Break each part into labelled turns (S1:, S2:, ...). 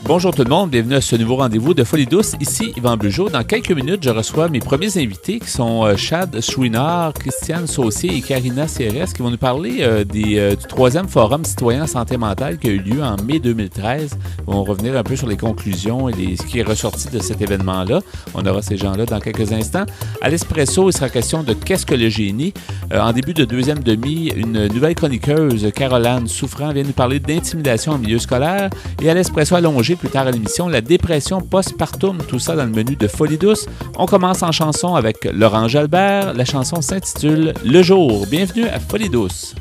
S1: Bonjour tout le monde, bienvenue à ce nouveau rendez-vous de Folie douce. Ici Yvan Bugeaud. Dans quelques minutes, je reçois mes premiers invités qui sont Chad Chouinard, Christiane Saucier et Karina Sierres qui vont nous parler du 3e Forum citoyen santé mentale qui a eu lieu en mai 2013. Ils vont revenir un peu sur les conclusions et ce qui est ressorti de cet événement-là. On aura ces gens-là dans quelques instants. À l'Espresso, il sera question de qu'est-ce que le génie. En début de deuxième demi, une nouvelle chroniqueuse, Caroline Souffrant, vient nous parler d'intimidation en milieu scolaire. Et à l'Espresso allongé, plus tard à l'émission, la dépression postpartum, tout ça dans le menu de Folie douce. On commence en chanson avec Laurent Jalbert. La chanson s'intitule « Le jour ». Bienvenue à Folie douce.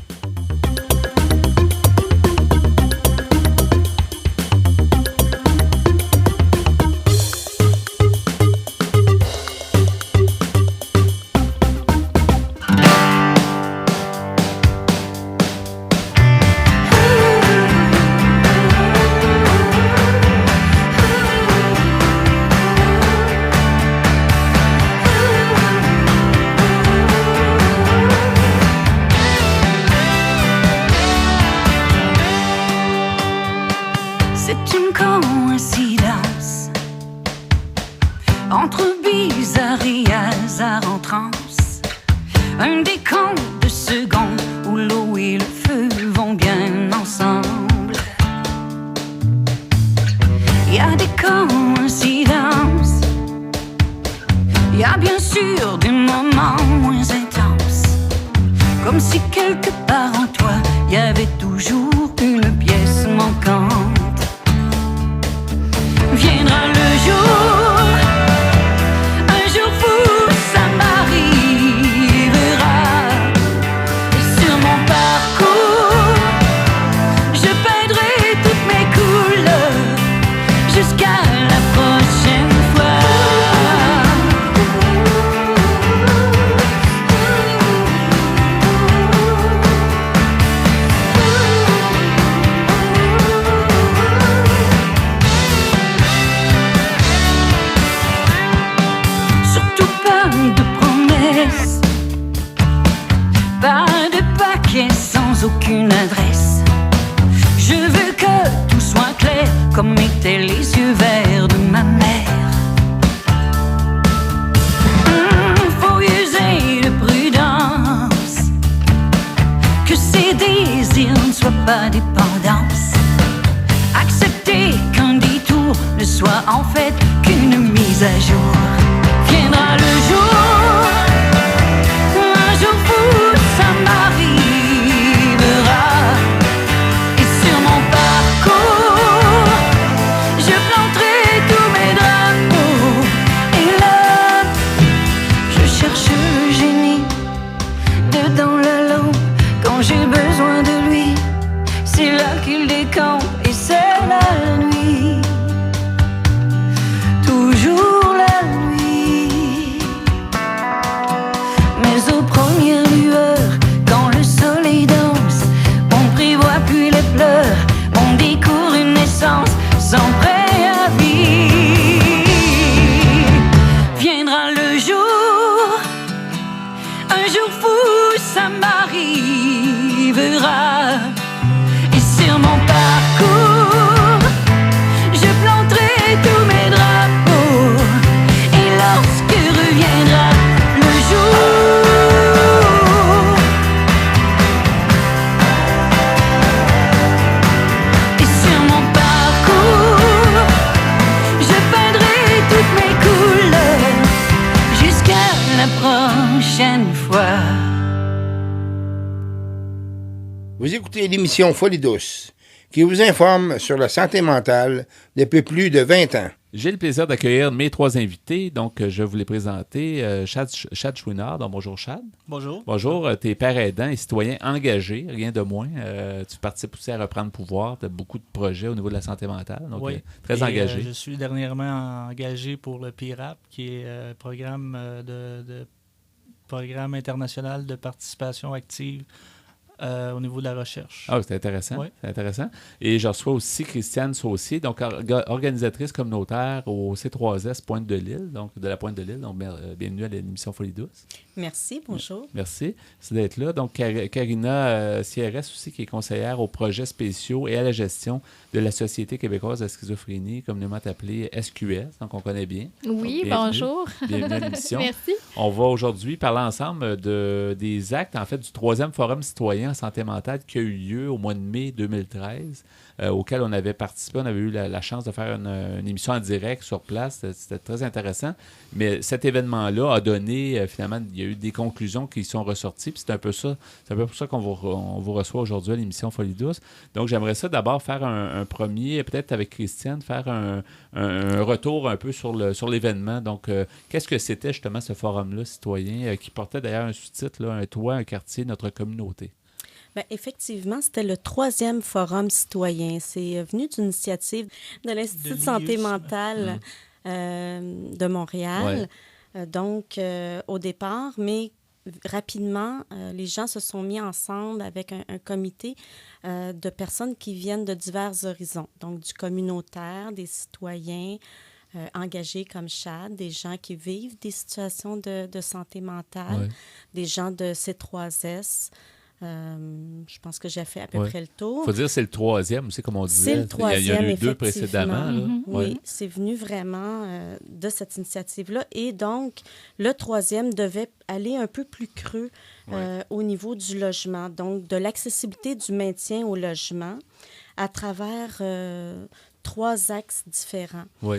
S2: Vous écoutez l'émission Folie douce, qui vous informe sur la santé mentale depuis plus de 20 ans.
S1: J'ai le plaisir d'accueillir mes 3 invités. Donc, je vais vous les présenter. Chad Chouinard. Donc, bonjour, Chad.
S3: Bonjour.
S1: Bonjour. Tu es père aidant et citoyen engagé, rien de moins. Tu participes aussi à Reprendre pouvoir. Tu as beaucoup de projets au niveau de la santé mentale. Donc,
S3: oui.
S1: Très engagé.
S3: Je suis dernièrement engagé pour le PIRAP, qui est programme international de participation active au niveau de la recherche.
S1: Ah, c'est intéressant.
S3: Oui.
S1: C'est intéressant. Et je reçois aussi Christiane Saucier, donc organisatrice communautaire au C3S Pointe de l'Île, donc de la Pointe de l'Île. Donc, bienvenue à l'émission Folie douce.
S4: Merci, bonjour.
S1: Merci d'être là. Donc, Karina CRS aussi, qui est conseillère aux projets spéciaux et à la gestion de la Société québécoise de schizophrénie, communément appelée SQS, donc on connaît bien.
S5: Oui,
S1: Donc,
S5: bonjour.
S1: Bienvenue à l'émission.
S5: Merci.
S1: On va aujourd'hui parler ensemble des actes, en fait, du 3e Forum citoyen en santé mentale qui a eu lieu au mois de mai 2013, auquel on avait participé. On avait eu la chance de faire une émission en direct sur place. C'était très intéressant. Mais cet événement-là a donné, finalement, il y a eu des conclusions qui sont ressorties. Puis c'est un peu pour ça qu'on vous reçoit aujourd'hui à l'émission Folie douce. Donc, j'aimerais ça d'abord faire un premier, peut-être avec Christiane, faire un retour un peu sur l'événement. Donc, qu'est-ce que c'était justement ce forum-là citoyen qui portait d'ailleurs un sous-titre, là, un toit, un quartier, notre communauté?
S4: Bien, effectivement, c'était le 3e forum citoyen. C'est venu d'une initiative de l'Institut de santé mentale de Montréal.
S1: Ouais.
S4: Donc, au départ, mais rapidement, les gens se sont mis ensemble avec un comité de personnes qui viennent de divers horizons. Donc, du communautaire, des citoyens engagés comme Chad, des gens qui vivent des situations de santé mentale, des gens de C3S. Je pense que j'ai fait à peu près le tour.
S1: Il faut dire que c'est le 3e aussi, comme on disait.
S4: C'est le 3e,
S1: il y en a eu 2
S4: effectivement.
S1: précédemment. Là.
S4: Oui, c'est venu vraiment de cette initiative-là. Et donc, le 3e devait aller un peu plus creux au niveau du logement, donc de l'accessibilité du maintien au logement à travers 3 axes différents.
S1: Oui.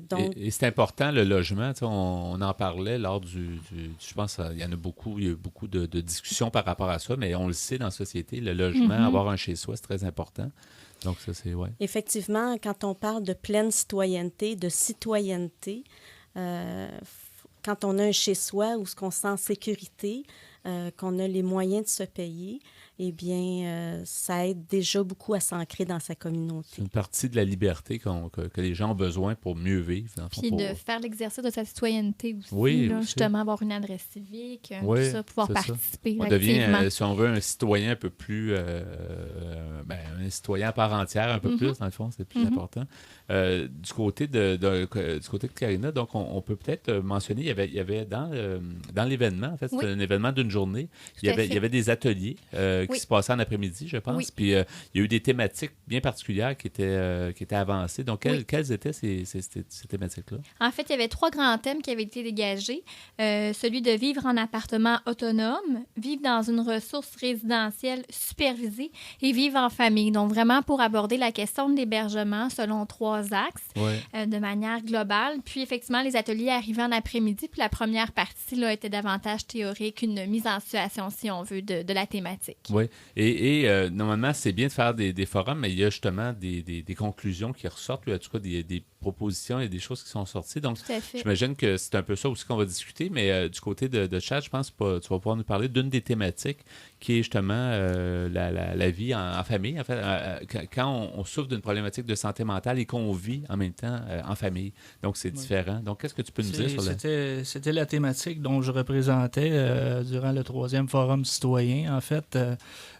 S4: Donc...
S1: Et c'est important, le logement. On en parlait lors je pense qu'il y en a beaucoup, il y a eu beaucoup de discussions par rapport à ça, mais on le sait dans la société, le logement, avoir un chez-soi, c'est très important. Donc, ça, c'est... Ouais.
S4: Effectivement, quand on parle de pleine citoyenneté, quand on a un chez-soi où on se sent en sécurité, qu'on a les moyens de se payer, eh bien, ça aide déjà beaucoup à s'ancrer dans sa communauté.
S1: C'est une partie de la liberté que les gens ont besoin pour mieux vivre.
S5: Puis de faire l'exercice de sa citoyenneté aussi.
S1: Oui,
S5: là,
S1: aussi.
S5: Justement, avoir une adresse civique, tout ça, pouvoir participer
S1: On
S5: activement.
S1: devient, si on veut, un citoyen un peu plus... un citoyen à part entière, un peu plus, dans le fond, c'est plus important. Du côté de Karina, donc, on peut peut-être mentionner, il y avait dans l'événement, en fait, c'était un événement d'une journée, il y avait des ateliers qui se passaient en après-midi, je pense, puis il y a eu des thématiques bien particulières qui étaient avancées. Donc, quelles étaient ces thématiques-là?
S5: En fait, il y avait 3 grands thèmes qui avaient été dégagés. Celui de vivre en appartement autonome, vivre dans une ressource résidentielle supervisée et vivre en famille. Donc, vraiment pour aborder la question de l'hébergement selon 3 axes de manière globale. Puis, effectivement, les ateliers arrivaient en après-midi. Puis, la première partie là, était davantage théorique, une mise en situation, si on veut, de la thématique.
S1: Oui. Et normalement, c'est bien de faire des forums, mais il y a justement des conclusions qui ressortent, ou en tout cas des propositions et des choses qui sont sorties. Donc, j'imagine que c'est un peu ça aussi qu'on va discuter, mais du côté de Chad, je pense que tu vas pouvoir nous parler d'une des thématiques qui est justement la vie en famille. En fait, quand on souffre d'une problématique de santé mentale et qu'on vit en même temps en famille. Donc, c'est différent. Donc, qu'est-ce que tu peux nous dire sur
S3: C'était la thématique dont je représentais durant le 3e Forum citoyen. En fait,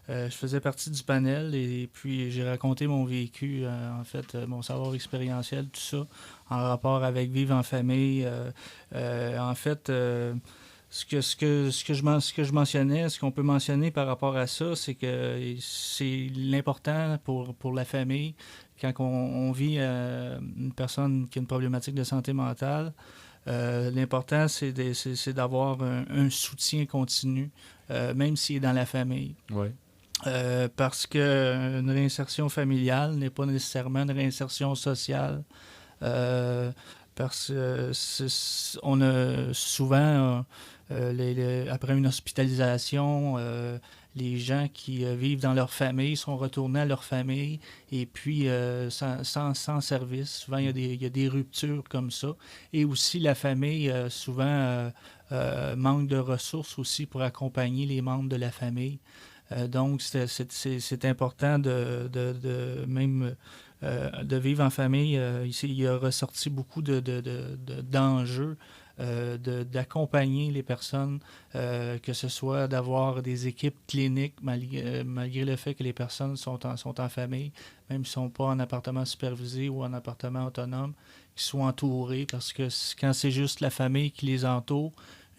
S3: je faisais partie du panel et puis j'ai raconté mon vécu, en fait, mon savoir expérientiel, tout ça, en rapport avec vivre en famille. En fait... Ce que je mentionnais, ce qu'on peut mentionner par rapport à ça, c'est que c'est l'important pour la famille, quand on vit une personne qui a une problématique de santé mentale, l'important, c'est d'avoir un soutien continu, même s'il est dans la famille.
S1: Oui.
S3: Parce qu'une réinsertion familiale n'est pas nécessairement une réinsertion sociale. Parce qu'on a souvent, après une hospitalisation, les gens qui vivent dans leur famille sont retournés à leur famille et puis sans service. Souvent, il y a des ruptures comme ça. Et aussi, la famille, souvent, manque de ressources aussi pour accompagner les membres de la famille. Donc, c'est important de vivre en famille. Ici, il a ressorti beaucoup d'enjeux d'accompagner les personnes, que ce soit d'avoir des équipes cliniques malgré le fait que les personnes sont en famille, même s'ils ne sont pas en appartement supervisé ou en appartement autonome, qu'ils soient entourés, parce que quand c'est juste la famille qui les entoure,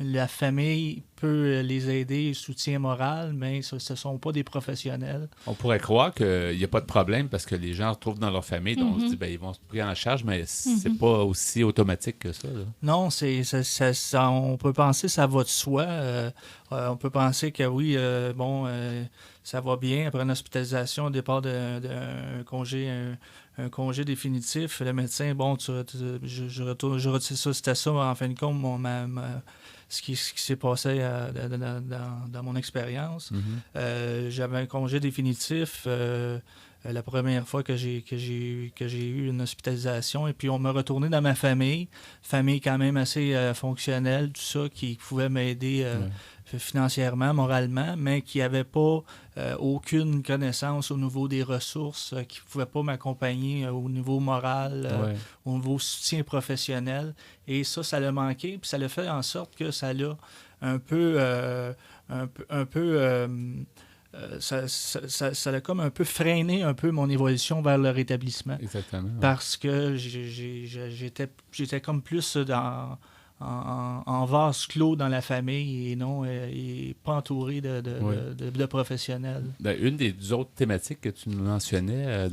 S3: la famille peut les aider, soutien moral, mais ce ne sont pas des professionnels.
S1: On pourrait croire qu'il n'y a pas de problème parce que les gens retrouvent dans leur famille, donc on se dit ils vont se prendre en charge, mais c'est pas aussi automatique que ça. Là.
S3: Non, on peut penser que ça va de soi. On peut penser que oui, ça va bien après une hospitalisation au départ d'un congé. Un congé définitif, le médecin, je retire ça, c'était ça, en fin de compte, ce qui s'est passé dans mon expérience. J'avais un congé définitif la première fois que j'ai eu une hospitalisation, et puis on m'a retourné dans ma famille quand même assez fonctionnelle, tout ça, qui pouvait m'aider financièrement, moralement, mais qui n'avait pas aucune connaissance au niveau des ressources, qui ne pouvait pas m'accompagner au niveau moral, au niveau soutien professionnel. Et ça l'a manqué, puis ça l'a fait en sorte que ça l'a ça a comme un peu freiné un peu mon évolution vers le rétablissement.
S1: Exactement. Ouais.
S3: Parce que j'étais comme plus en vase clos dans la famille et pas entouré de professionnels.
S1: Une des autres thématiques que tu nous mentionnais,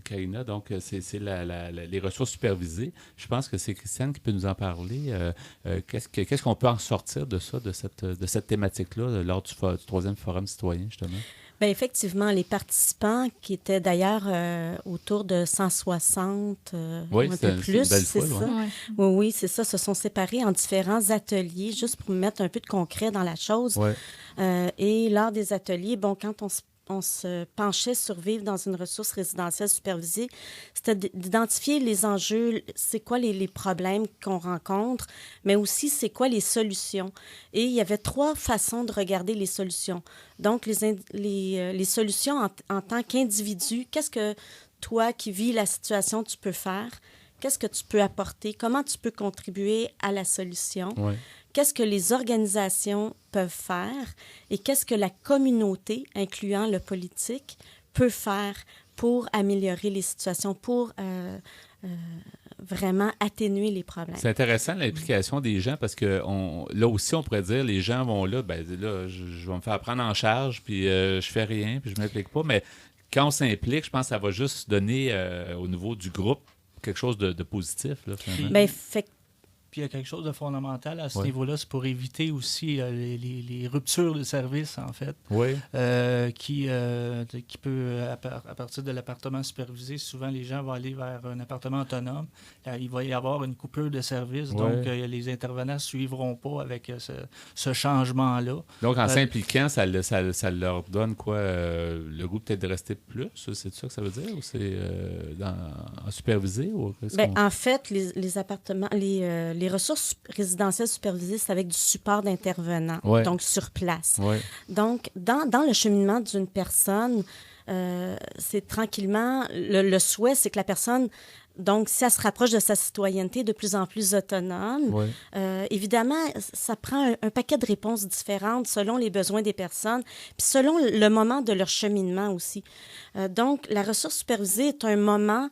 S1: Karina, c'est les ressources supervisées. Je pense que c'est Christiane qui peut nous en parler. Qu'est-ce qu'on peut en sortir de ça, de cette thématique-là, lors du troisième forum citoyen, justement?
S4: Bien, effectivement, les participants, qui étaient d'ailleurs autour de 160, un peu plus, c'est ça. Oui, c'est ça, se sont séparés en différents ateliers, juste pour mettre un peu de concret dans la chose.
S1: Ouais.
S4: Et lors des ateliers, quand on se penchait sur vivre dans une ressource résidentielle supervisée, c'était d'identifier les enjeux, c'est quoi les problèmes qu'on rencontre, mais aussi c'est quoi les solutions. Et il y avait 3 façons de regarder les solutions. Donc, les solutions en tant qu'individu, qu'est-ce que toi qui vis la situation, tu peux faire? Qu'est-ce que tu peux apporter? Comment tu peux contribuer à la solution?
S1: Ouais.
S4: Qu'est-ce que les organisations peuvent faire et qu'est-ce que la communauté, incluant le politique, peut faire pour améliorer les situations, pour vraiment atténuer les problèmes.
S1: C'est intéressant l'implication des gens parce que là aussi, on pourrait dire, les gens vont là, je vais me faire prendre en charge, puis je fais rien, puis je ne m'implique pas. Mais quand on s'implique, je pense que ça va juste donner au niveau du groupe quelque chose de positif. Là, finalement.
S3: Puis il y a quelque chose de fondamental à ce niveau-là, c'est pour éviter aussi les ruptures de service, en fait, qui peut, à partir de l'appartement supervisé, souvent les gens vont aller vers un appartement autonome. Il va y avoir une coupure de service, donc les intervenants ne suivront pas avec ce changement-là.
S1: Donc, en s'impliquant, ça leur donne quoi? Le goût peut-être de rester plus? C'est ça que ça veut dire? Ou c'est en supervisé? Ou
S4: en fait, les appartements, les ressources résidentielles supervisées, c'est avec du support d'intervenants, donc sur place. Donc, dans le cheminement d'une personne, c'est tranquillement, le souhait, c'est que la personne, donc, si elle se rapproche de sa citoyenneté de plus en plus autonome, évidemment, ça prend un paquet de réponses différentes selon les besoins des personnes, puis selon le moment de leur cheminement aussi. Donc, la ressource supervisée est un moment,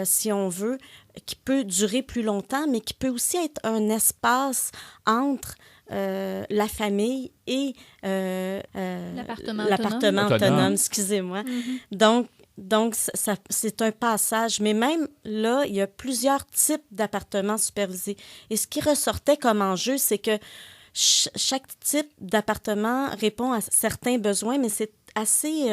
S4: si on veut, qui peut durer plus longtemps, mais qui peut aussi être un espace entre la famille et l'appartement autonome, excusez-moi. Donc, c'est un passage. Mais même là, il y a plusieurs types d'appartements supervisés. Et ce qui ressortait comme enjeu, c'est que chaque type d'appartement répond à certains besoins, mais c'est assez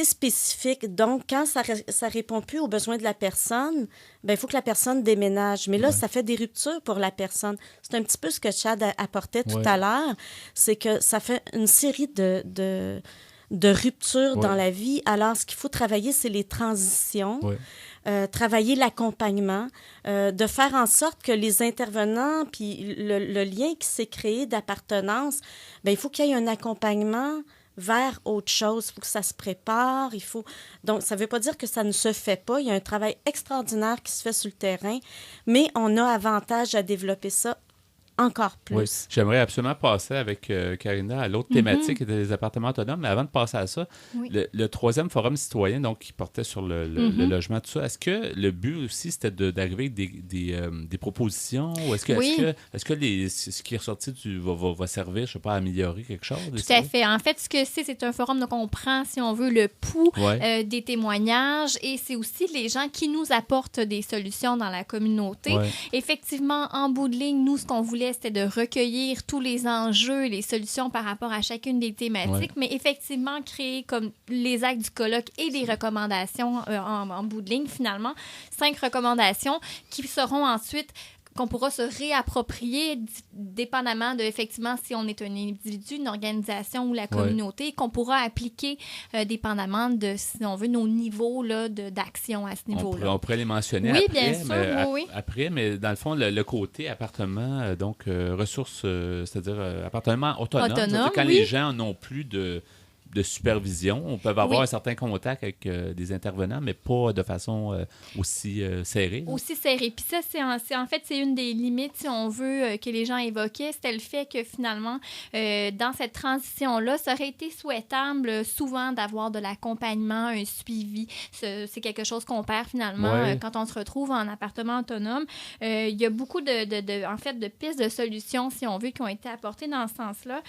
S4: spécifique. Donc, quand ça répond plus aux besoins de la personne, il faut que la personne déménage. Mais là, ça fait des ruptures pour la personne. C'est un petit peu ce que Chad apportait tout à l'heure. C'est que ça fait une série de ruptures dans la vie. Alors, ce qu'il faut travailler, c'est les transitions, travailler l'accompagnement, de faire en sorte que les intervenants, puis le lien qui s'est créé d'appartenance, il faut qu'il y ait un accompagnement vers autre chose. Il faut que ça se prépare. Donc, ça ne veut pas dire que ça ne se fait pas. Il y a un travail extraordinaire qui se fait sur le terrain, mais on a avantage à développer ça encore plus.
S1: Oui. J'aimerais absolument passer avec Karina à l'autre thématique qui était les appartements autonomes. Mais avant de passer à ça, le troisième forum citoyen, donc, qui portait sur le logement, tout ça, est-ce que le but aussi, c'était d'arriver avec des propositions? Ou est-ce que, est-ce que ce qui est ressorti va servir, je sais pas, à améliorer quelque chose?
S5: Tout à fait. En fait, ce que c'est un forum, donc on prend, si on veut, le pouls des témoignages et c'est aussi les gens qui nous apportent des solutions dans la communauté. Ouais. Effectivement, en bout de ligne, nous, ce qu'on voulait, c'était de recueillir tous les enjeux et les solutions par rapport à chacune des thématiques, mais effectivement créer comme les actes du colloque et des recommandations en bout de ligne, finalement. 5 recommandations qui seront ensuite qu'on pourra se réapproprier dépendamment de, effectivement, si on est un individu, une organisation ou la communauté, qu'on pourra appliquer dépendamment de, si on veut, nos niveaux là, d'action à ce niveau-là.
S1: On pourrait les mentionner
S5: après,
S1: bien sûr,
S5: mais,
S1: après, mais dans le fond, le côté appartement, donc ressources, c'est-à-dire appartement autonome, quand les gens n'ont plus de supervision. On peut avoir un certain contact avec des intervenants, mais pas de façon aussi serrée.
S5: Aussi serrée. Puis ça, en fait, c'est une des limites, si on veut, que les gens évoquaient. C'était le fait que finalement, dans cette transition-là, ça aurait été souhaitable souvent d'avoir de l'accompagnement, un suivi. C'est quelque chose qu'on perd finalement quand on se retrouve en appartement autonome. Il y a beaucoup en fait, de pistes de solutions, si on veut, qui ont été apportées dans ce sens-là,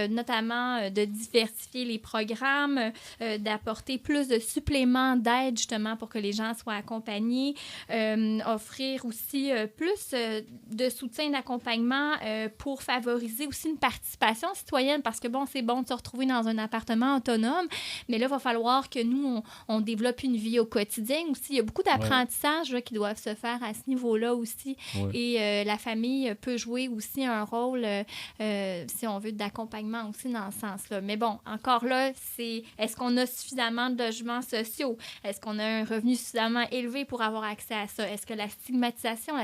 S5: notamment de diversifier les programmes, d'apporter plus de suppléments d'aide justement pour que les gens soient accompagnés, offrir aussi plus de soutien d'accompagnement pour favoriser aussi une participation citoyenne parce que bon, c'est bon de se retrouver dans un appartement autonome, mais là, il va falloir que nous, on développe une vie au quotidien aussi. Il y a beaucoup d'apprentissages qui doivent se faire à ce niveau-là aussi et la famille peut jouer aussi un rôle, si on veut, d'accompagnement aussi dans ce sens-là. Mais bon, encore là, est-ce qu'on a suffisamment de logements sociaux? Est-ce qu'on a un revenu suffisamment élevé pour avoir accès à ça? Est-ce que la stigmatisation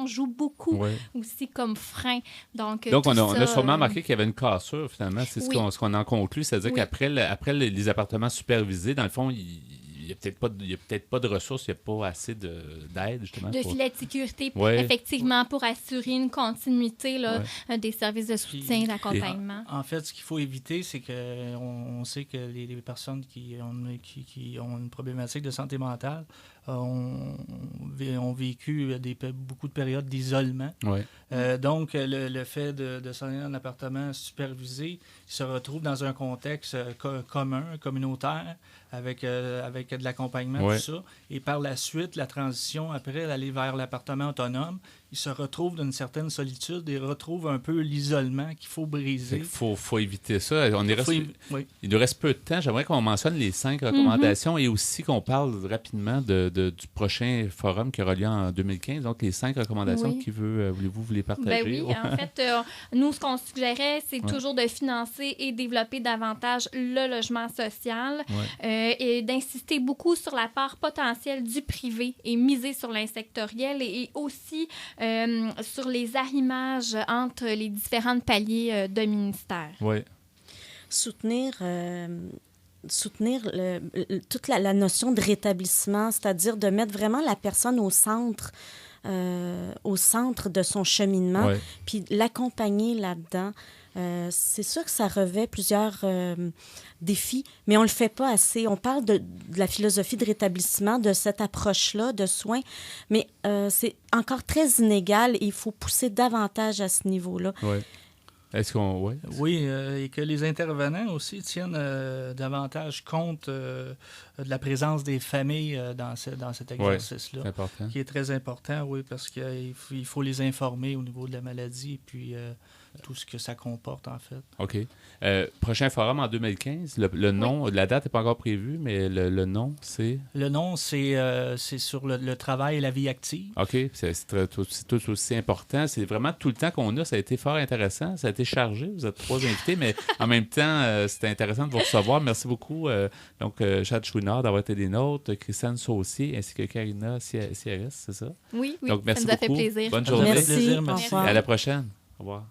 S5: joue beaucoup aussi comme frein? Donc
S1: on a sûrement remarqué qu'il y avait une cassure, finalement. C'est ce qu'on en conclut. C'est-à-dire qu'après les appartements supervisés, dans le fond, il n'y a peut-être pas de ressources, il n'y a pas assez d'aide, justement.
S5: De filet de sécurité, effectivement, pour assurer une continuité là, des services de soutien et d'accompagnement.
S3: En fait, ce qu'il faut éviter, c'est qu'on sait que les personnes qui ont une problématique de santé mentale ont vécu beaucoup de périodes d'isolement. Donc, le fait de s'en aller dans un appartement supervisé, ils se retrouvent dans un contexte commun, communautaire, avec de l'accompagnement, tout ça. Et par la suite, la transition, après, d'aller vers l'appartement autonome, ils se retrouvent dans une certaine solitude et retrouvent un peu l'isolement qu'il faut briser.
S1: Il faut éviter ça. Il nous reste peu de temps. J'aimerais qu'on mentionne les 5 recommandations et aussi qu'on parle rapidement du prochain forum qui aura lieu en 2015. Donc, les 5 recommandations, voulez-vous les partager?
S5: Ben oui, en fait, nous, ce qu'on suggérait, c'est toujours de financer et développer davantage le logement social et d'insister beaucoup sur la part potentielle du privé et miser sur l'insectoriel et aussi sur les arrimages entre les différents paliers de ministères.
S4: Soutenir toute la notion de rétablissement, c'est-à-dire de mettre vraiment la personne au centre de son cheminement, puis l'accompagner là-dedans. C'est sûr que ça revêt plusieurs défis, mais on ne le fait pas assez. On parle de la philosophie de rétablissement, de cette approche-là de soins, mais c'est encore très inégal et il faut pousser davantage à ce niveau-là.
S1: Est-ce qu'on...
S3: Oui, et que les intervenants aussi tiennent davantage compte de la présence des familles dans cet exercice-là, qui est très important, parce qu'il faut les informer au niveau de la maladie et puis tout ce que ça comporte, en fait.
S1: OK. Prochain forum en 2015, le nom, la date n'est pas encore prévue, mais le nom, c'est... Le nom,
S3: c'est sur le travail et la vie active.
S1: OK. C'est tout aussi important. C'est vraiment tout le temps qu'on a. Ça a été fort intéressant. Ça a été chargé. Vous êtes 3 invités, mais en même temps, c'était intéressant de vous recevoir. Merci beaucoup. Chad Chouinard d'avoir été des nôtres, Christiane Saucier, ainsi que Karina Sierres, c'est ça?
S5: Oui.
S1: Donc, merci
S5: ça nous a
S1: beaucoup.
S5: fait plaisir.
S1: Bonne journée.
S4: Merci.
S1: À la prochaine. Au revoir.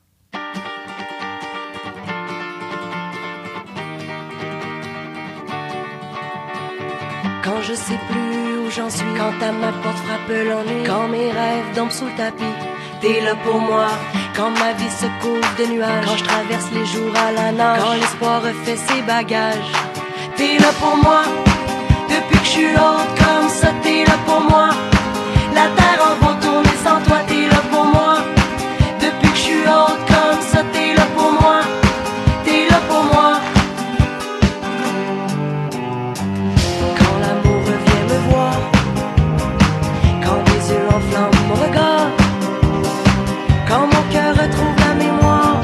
S6: Quand je sais plus où j'en suis, quand à ma porte frappe l'ennui, quand mes rêves tombent sous le tapis, t'es là pour moi. Quand ma vie se couvre de nuages, quand je traverse les jours à la nage, quand l'espoir refait ses bagages, t'es là pour moi. Depuis que je suis haute comme ça, t'es là pour moi. La terre en va tourner sans toi, t'es là pour moi. Depuis que je suis haute comme ça, t'es là pour moi. T'es là pour moi. Quand l'amour revient me voir, quand les yeux enflamment mon regard, quand mon cœur retrouve la mémoire,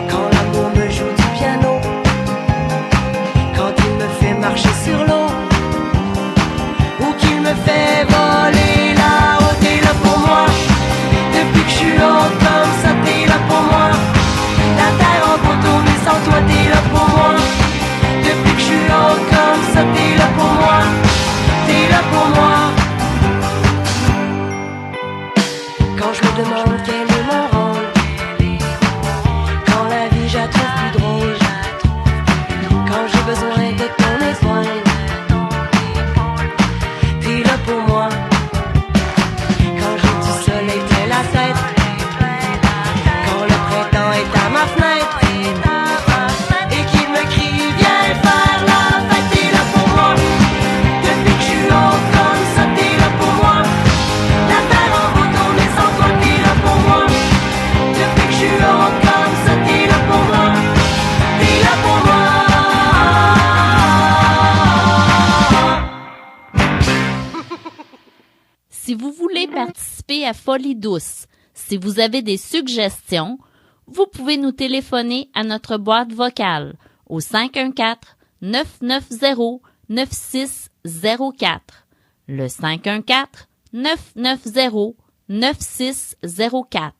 S6: quand l'amour me joue du piano, quand il me fait marcher sur l'eau, ou qu'il me fait voler là-haut, t'es là pour moi. Depuis que je suis haute comme ça, t'es là pour moi. La terre en va tourner sans toi, t'es là pour moi. Depuis que je suis haute comme ça, t'es là pour moi. T'es là pour moi. Quand je me demande quel est mon rôle, quand la vie je la trouve plus drôle, quand j'ai besoin de ton étoile, t'es là pour moi. Quand j'ai du soleil plein la tête, quand le printemps est à ma fenêtre, et qu'il me crie viens faire la fête, t'es là pour moi. Depuis que je suis haute comme ça, t'es là pour moi. La terre en va tourner sans toi, t'es là pour moi. Depuis que je suis haute comme ça, t'es là pour moi. T'es là pour moi.
S7: Si vous voulez participer à Folie douce, si vous avez des suggestions, vous pouvez nous téléphoner à notre boîte vocale au 514-990-9604. Le 514-990-9604.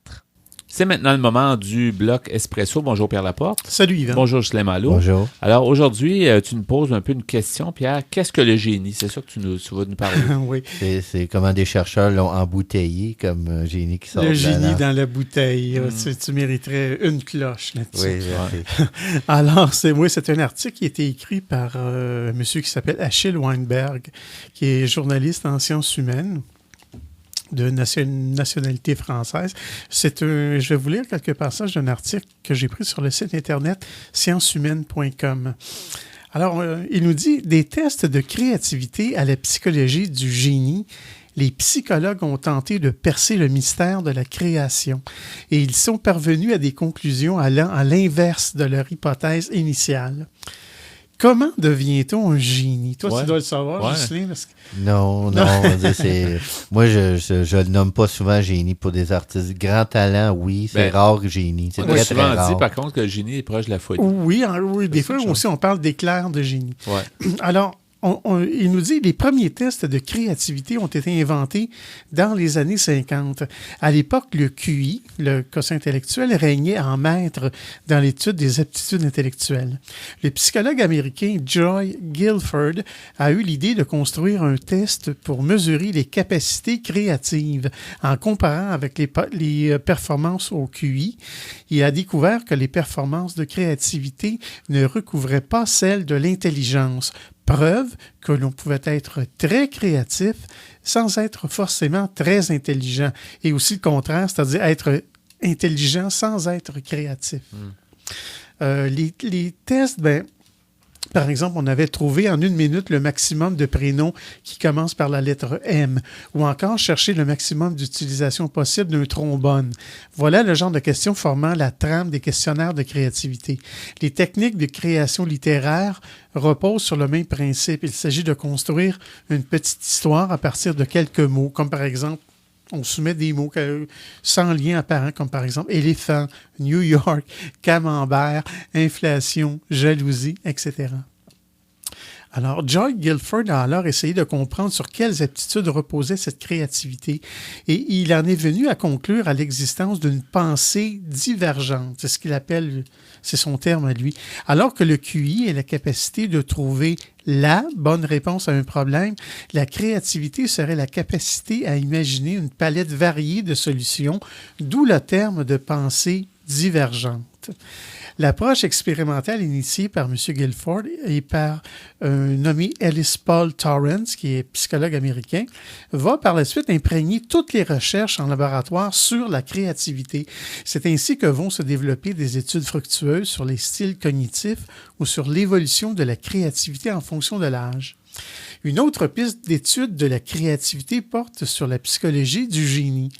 S1: C'est maintenant le moment du bloc Espresso. Bonjour Pierre Laporte.
S8: Salut Yvan.
S1: Bonjour Ghislain Malo.
S9: Bonjour.
S1: Alors aujourd'hui, tu nous poses un peu une question, Pierre. Qu'est-ce que le génie? C'est ça que tu vas nous parler.
S8: Oui.
S9: C'est comment des chercheurs l'ont embouteillé comme génie qui sort
S8: Le
S9: de la
S8: génie
S9: lampe.
S8: dans la bouteille. Tu mériterais une cloche là-dessus.
S9: Oui,
S8: Alors, c'est un article qui a été écrit par un monsieur qui s'appelle Achille Weinberg, qui est journaliste en sciences humaines de nationalité française. Je vais vous lire quelques passages d'un article que j'ai pris sur le site internet sciencehumaine.com. Alors, il nous dit « Des tests de créativité à la psychologie du génie, les psychologues ont tenté de percer le mystère de la création et ils sont parvenus à des conclusions allant à l'inverse de leur hypothèse initiale. » Comment devient-on un génie? Toi, tu dois le savoir, Ghislain. Parce que...
S9: Non. Moi, je le nomme pas souvent génie pour des artistes. Grand talent, oui, c'est rare génie. C'est très,
S1: souvent
S9: très rare.
S1: dit, par contre, que le génie est proche de la folie.
S8: Oui, des fois aussi, on parle d'éclair de génie.
S1: Ouais.
S8: Alors, il nous dit que les premiers tests de créativité ont été inventés dans les années 50. À l'époque, le QI, le quotient intellectuel, régnait en maître dans l'étude des aptitudes intellectuelles. Le psychologue américain Joy Guilford a eu l'idée de construire un test pour mesurer les capacités créatives en comparant avec les performances au QI. Il a découvert que les performances de créativité ne recouvraient pas celles de l'intelligence. Preuve que l'on pouvait être très créatif sans être forcément très intelligent. Et aussi le contraire, c'est-à-dire être intelligent sans être créatif. Les tests, par exemple, on avait trouvé en 1 minute le maximum de prénoms qui commencent par la lettre M, ou encore chercher le maximum d'utilisation possible d'un trombone. Voilà le genre de questions formant la trame des questionnaires de créativité. Les techniques de création littéraire reposent sur le même principe. Il s'agit de construire une petite histoire à partir de quelques mots, comme par exemple, on soumet des mots sans lien apparent, comme par exemple éléphant, New York, camembert, inflation, jalousie, etc. Alors, Joy Guilford a alors essayé de comprendre sur quelles aptitudes reposait cette créativité et il en est venu à conclure à l'existence d'une pensée divergente. C'est ce qu'il appelle, c'est son terme à lui. Alors que le QI est la capacité de trouver la bonne réponse à un problème, la créativité serait la capacité à imaginer une palette variée de solutions, d'où le terme de pensée divergente. concept. L'approche expérimentale initiée par M. Guilford et par un nommé Ellis Paul Torrance, qui est psychologue américain, va par la suite imprégner toutes les recherches en laboratoire sur la créativité. C'est ainsi que vont se développer des études fructueuses sur les styles cognitifs ou sur l'évolution de la créativité en fonction de l'âge. Une autre piste d'étude de la créativité porte sur la psychologie du génie.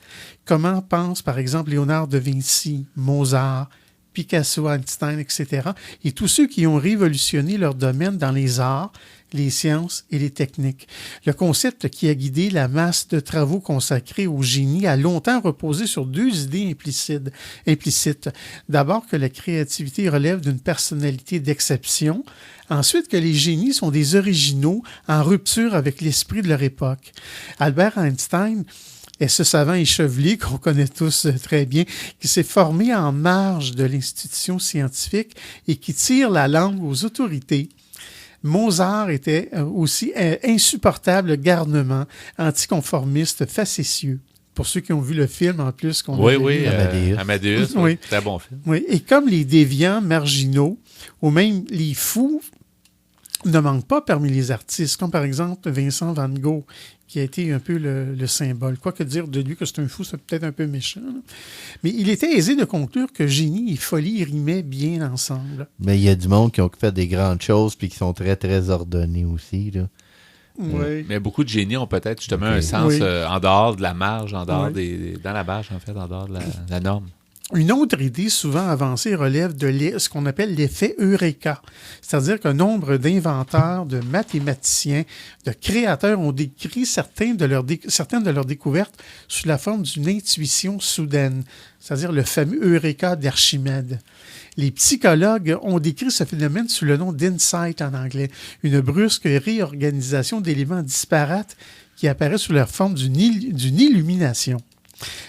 S8: Comment pensent par exemple Léonard de Vinci, Mozart, Picasso, Einstein, etc., et tous ceux qui ont révolutionné leur domaine dans les arts, les sciences et les techniques. Le concept qui a guidé la masse de travaux consacrés au génie a longtemps reposé sur deux idées implicites. D'abord que la créativité relève d'une personnalité d'exception, ensuite que les génies sont des originaux en rupture avec l'esprit de leur époque. Albert Einstein est ce savant échevelé qu'on connaît tous très bien, qui s'est formé en marge de l'institution scientifique et qui tire la langue aux autorités. Mozart était aussi insupportable garnement, anticonformiste, facétieux. Pour ceux qui ont vu le film, en plus, qu'on a
S1: vu. Amadeus,
S8: oui.
S1: Très bon film.
S8: Oui, et comme les déviants marginaux, ou même les fous, ne manquent pas parmi les artistes, comme par exemple Vincent van Gogh, qui a été un peu le symbole. Quoi que dire de lui que c'est un fou, c'est peut-être un peu méchant. Là. Mais il était aisé de conclure que génie et folie rimaient bien ensemble.
S9: Mais il y a du monde qui ont fait des grandes choses puis qui sont très, très ordonnés aussi, là.
S8: Oui.
S1: Mais beaucoup de génies ont peut-être justement un sens en dehors de la marge, en dehors dans la marge, en fait, en dehors de la norme.
S8: Une autre idée souvent avancée relève de ce qu'on appelle l'effet Eureka, c'est-à-dire qu'un nombre d'inventeurs, de mathématiciens, de créateurs ont décrit certaines de leurs découvertes sous la forme d'une intuition soudaine, c'est-à-dire le fameux Eureka d'Archimède. Les psychologues ont décrit ce phénomène sous le nom d'insight en anglais, une brusque réorganisation d'éléments disparates qui apparaît sous la forme d'une illumination.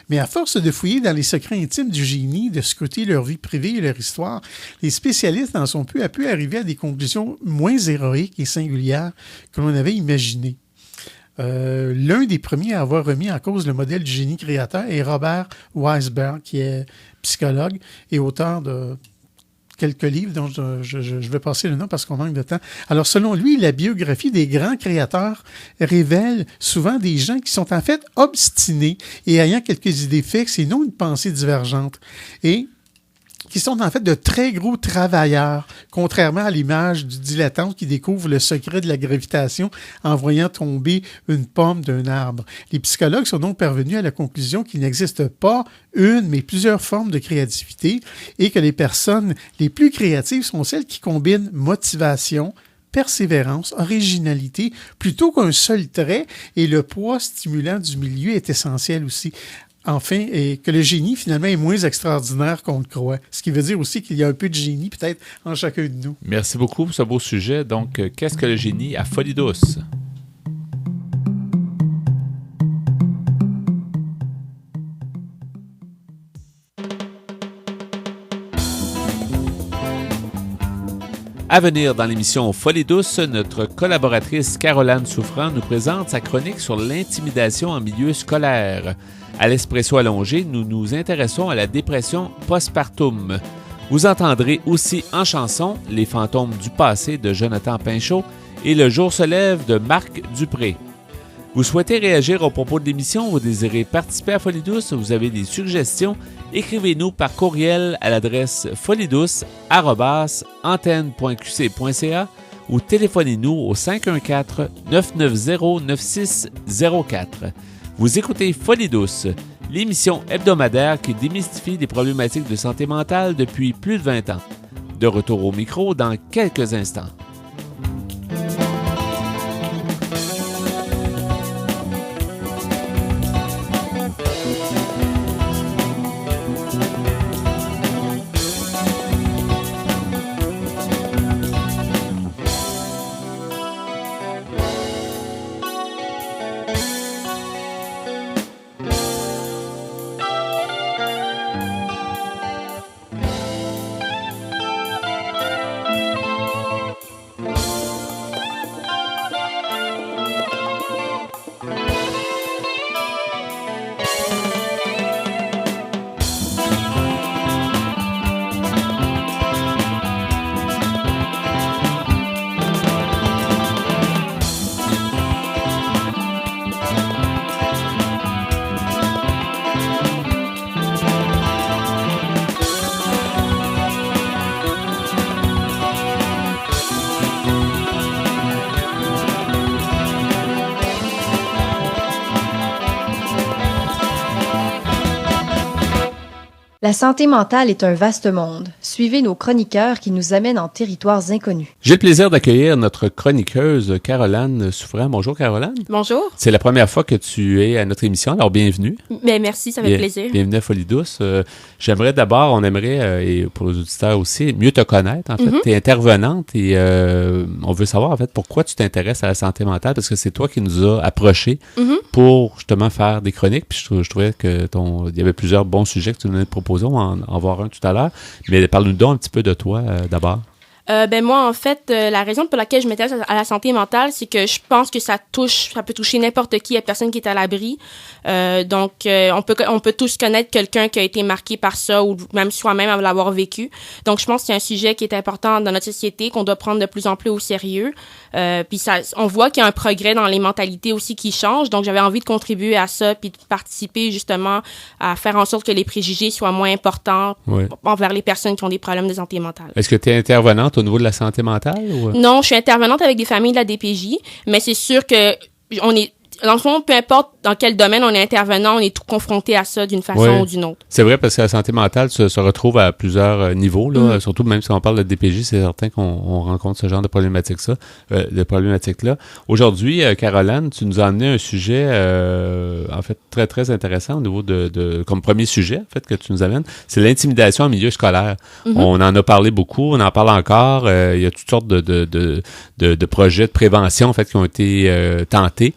S8: Mais à force de fouiller dans les secrets intimes du génie, de scruter leur vie privée et leur histoire, les spécialistes en sont peu à peu arrivés à des conclusions moins héroïques et singulières que l'on avait imaginées. L'un des premiers à avoir remis en cause le modèle du génie créateur est Robert Weisberg, qui est psychologue et auteur de quelques livres dont je vais passer le nom parce qu'on manque de temps. Alors, selon lui, la biographie des grands créateurs révèle souvent des gens qui sont en fait obstinés et ayant quelques idées fixes et non une pensée divergente. Et qui sont en fait de très gros travailleurs, contrairement à l'image du dilettante qui découvre le secret de la gravitation en voyant tomber une pomme d'un arbre. Les psychologues sont donc parvenus à la conclusion qu'il n'existe pas une, mais plusieurs formes de créativité et que les personnes les plus créatives sont celles qui combinent motivation, persévérance, originalité, plutôt qu'un seul trait, et le poids stimulant du milieu est essentiel aussi. Enfin, et que le génie, finalement, est moins extraordinaire qu'on le croit. Ce qui veut dire aussi qu'il y a un peu de génie, peut-être, en chacun de nous.
S1: Merci beaucoup pour ce beau sujet. Donc, qu'est-ce que le génie à Folie douce? À venir dans l'émission Folie douce, notre collaboratrice Caroline Souffrant nous présente sa chronique sur l'intimidation en milieu scolaire. À l'Espresso allongé, nous nous intéressons à la dépression postpartum. Vous entendrez aussi en chanson Les fantômes du passé de Jonathan Pinchot et Le jour se lève de Marc Dupré. Vous souhaitez réagir au propos de l'émission, vous désirez participer à Folie douce, vous avez des suggestions, écrivez-nous par courriel à l'adresse foliedouce@antenne.qc.ca ou téléphonez-nous au 514-990-9604. Vous écoutez Folie douce, l'émission hebdomadaire qui démystifie les problématiques de santé mentale depuis plus de 20 ans. De retour au micro dans quelques instants.
S10: La santé mentale est un vaste monde. Suivez nos chroniqueurs qui nous amènent en territoires inconnus.
S1: J'ai le plaisir d'accueillir notre chroniqueuse Caroline Souffrant. Bonjour Caroline.
S11: Bonjour.
S1: C'est la première fois que tu es à notre émission, alors bienvenue.
S11: Ben, merci, ça fait plaisir. Bienvenue
S1: à Folie Douce. J'aimerais d'abord, on aimerait, et pour les auditeurs aussi, mieux te connaître. En fait, tu es intervenante et on veut savoir en fait pourquoi tu t'intéresses à la santé mentale, parce que c'est toi qui nous as approchés pour justement faire des chroniques. Puis je trouvais que il y avait plusieurs bons sujets que tu nous as proposés. On va en voir un tout à l'heure. Mais parle-nous donc un petit peu de toi d'abord.
S11: Moi, en fait, la raison pour laquelle je m'intéresse à la santé mentale, c'est que je pense que ça peut toucher n'importe qui, il y a personne qui est à l'abri. On peut tous connaître quelqu'un qui a été marqué par ça ou même soi-même à l'avoir vécu. Donc, je pense que c'est un sujet qui est important dans notre société, qu'on doit prendre de plus en plus au sérieux. Puis on voit qu'il y a un progrès dans les mentalités aussi qui changent. Donc, j'avais envie de contribuer à ça puis de participer justement à faire en sorte que les préjugés soient moins importants envers les personnes qui ont des problèmes de santé mentale.
S1: Est-ce que tu es intervenante au niveau de la santé mentale? Ou?
S11: Non, je suis intervenante avec des familles de la DPJ, mais c'est sûr que dans le fond, peu importe dans quel domaine on est intervenant, on est tout confronté à ça d'une façon ou d'une autre.
S1: C'est vrai, parce que la santé mentale se retrouve à plusieurs niveaux, là. Surtout même si on parle de DPJ, c'est certain qu'on rencontre ce genre de problématiques-là. Aujourd'hui, Caroline, tu nous as amené un sujet, en fait, très, très intéressant au niveau comme premier sujet, en fait, que tu nous amènes, c'est l'intimidation en milieu scolaire. On en a parlé beaucoup, on en parle encore. Il y a toutes sortes de projets de prévention, en fait, qui ont été tentés.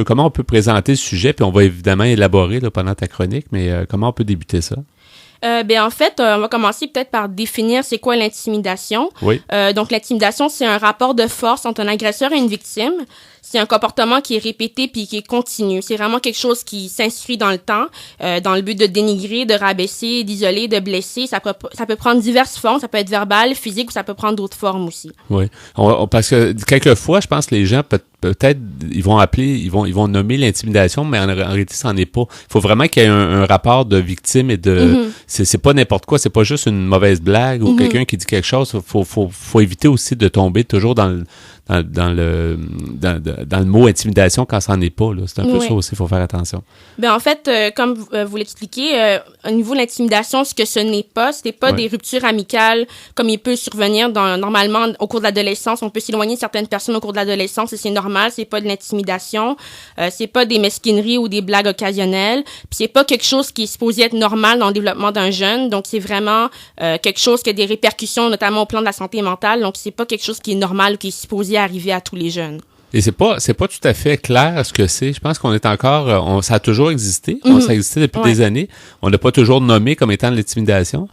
S1: Comment on peut présenter ce sujet, puis on va évidemment élaborer là, pendant ta chronique, mais comment on peut débuter ça?
S11: En fait, on va commencer peut-être par définir c'est quoi l'intimidation.
S1: Oui.
S11: Donc, l'intimidation, c'est un rapport de force entre un agresseur et une victime. C'est un comportement qui est répété puis qui est continu. C'est vraiment quelque chose qui s'inscrit dans le temps, dans le but de dénigrer, de rabaisser, d'isoler, de blesser. Ça peut prendre diverses formes. Ça peut être verbal, physique, ou ça peut prendre d'autres formes aussi.
S1: Oui. Parce que quelquefois, je pense que les gens peut-être ils vont nommer l'intimidation, mais en réalité, ça n'en est pas. Il faut vraiment qu'il y ait un rapport de victime et de c'est pas n'importe quoi, c'est pas juste une mauvaise blague ou quelqu'un qui dit quelque chose. Faut éviter aussi de tomber toujours dans le mot intimidation quand ça n'en est pas, là. C'est un peu ça aussi, il faut faire attention.
S11: En fait, comme vous l'expliquez, au niveau de l'intimidation, ce que ce n'est pas, c'était pas des ruptures amicales comme il peut survenir normalement au cours de l'adolescence. On peut s'éloigner de certaines personnes au cours de l'adolescence et c'est normal, c'est pas de l'intimidation, c'est pas des mesquineries ou des blagues occasionnelles, puis c'est pas quelque chose qui est supposé être normal dans le développement d'un jeune. Donc c'est vraiment quelque chose qui a des répercussions, notamment au plan de la santé mentale. Donc c'est pas quelque chose qui est normal ou qui est supposé arriver à tous les jeunes.
S1: Et c'est pas tout à fait clair ce que c'est. Je pense qu'on est encore, ça a toujours existé. Ça a existé depuis des années. On n'a pas toujours nommé comme étant de l'intimidation.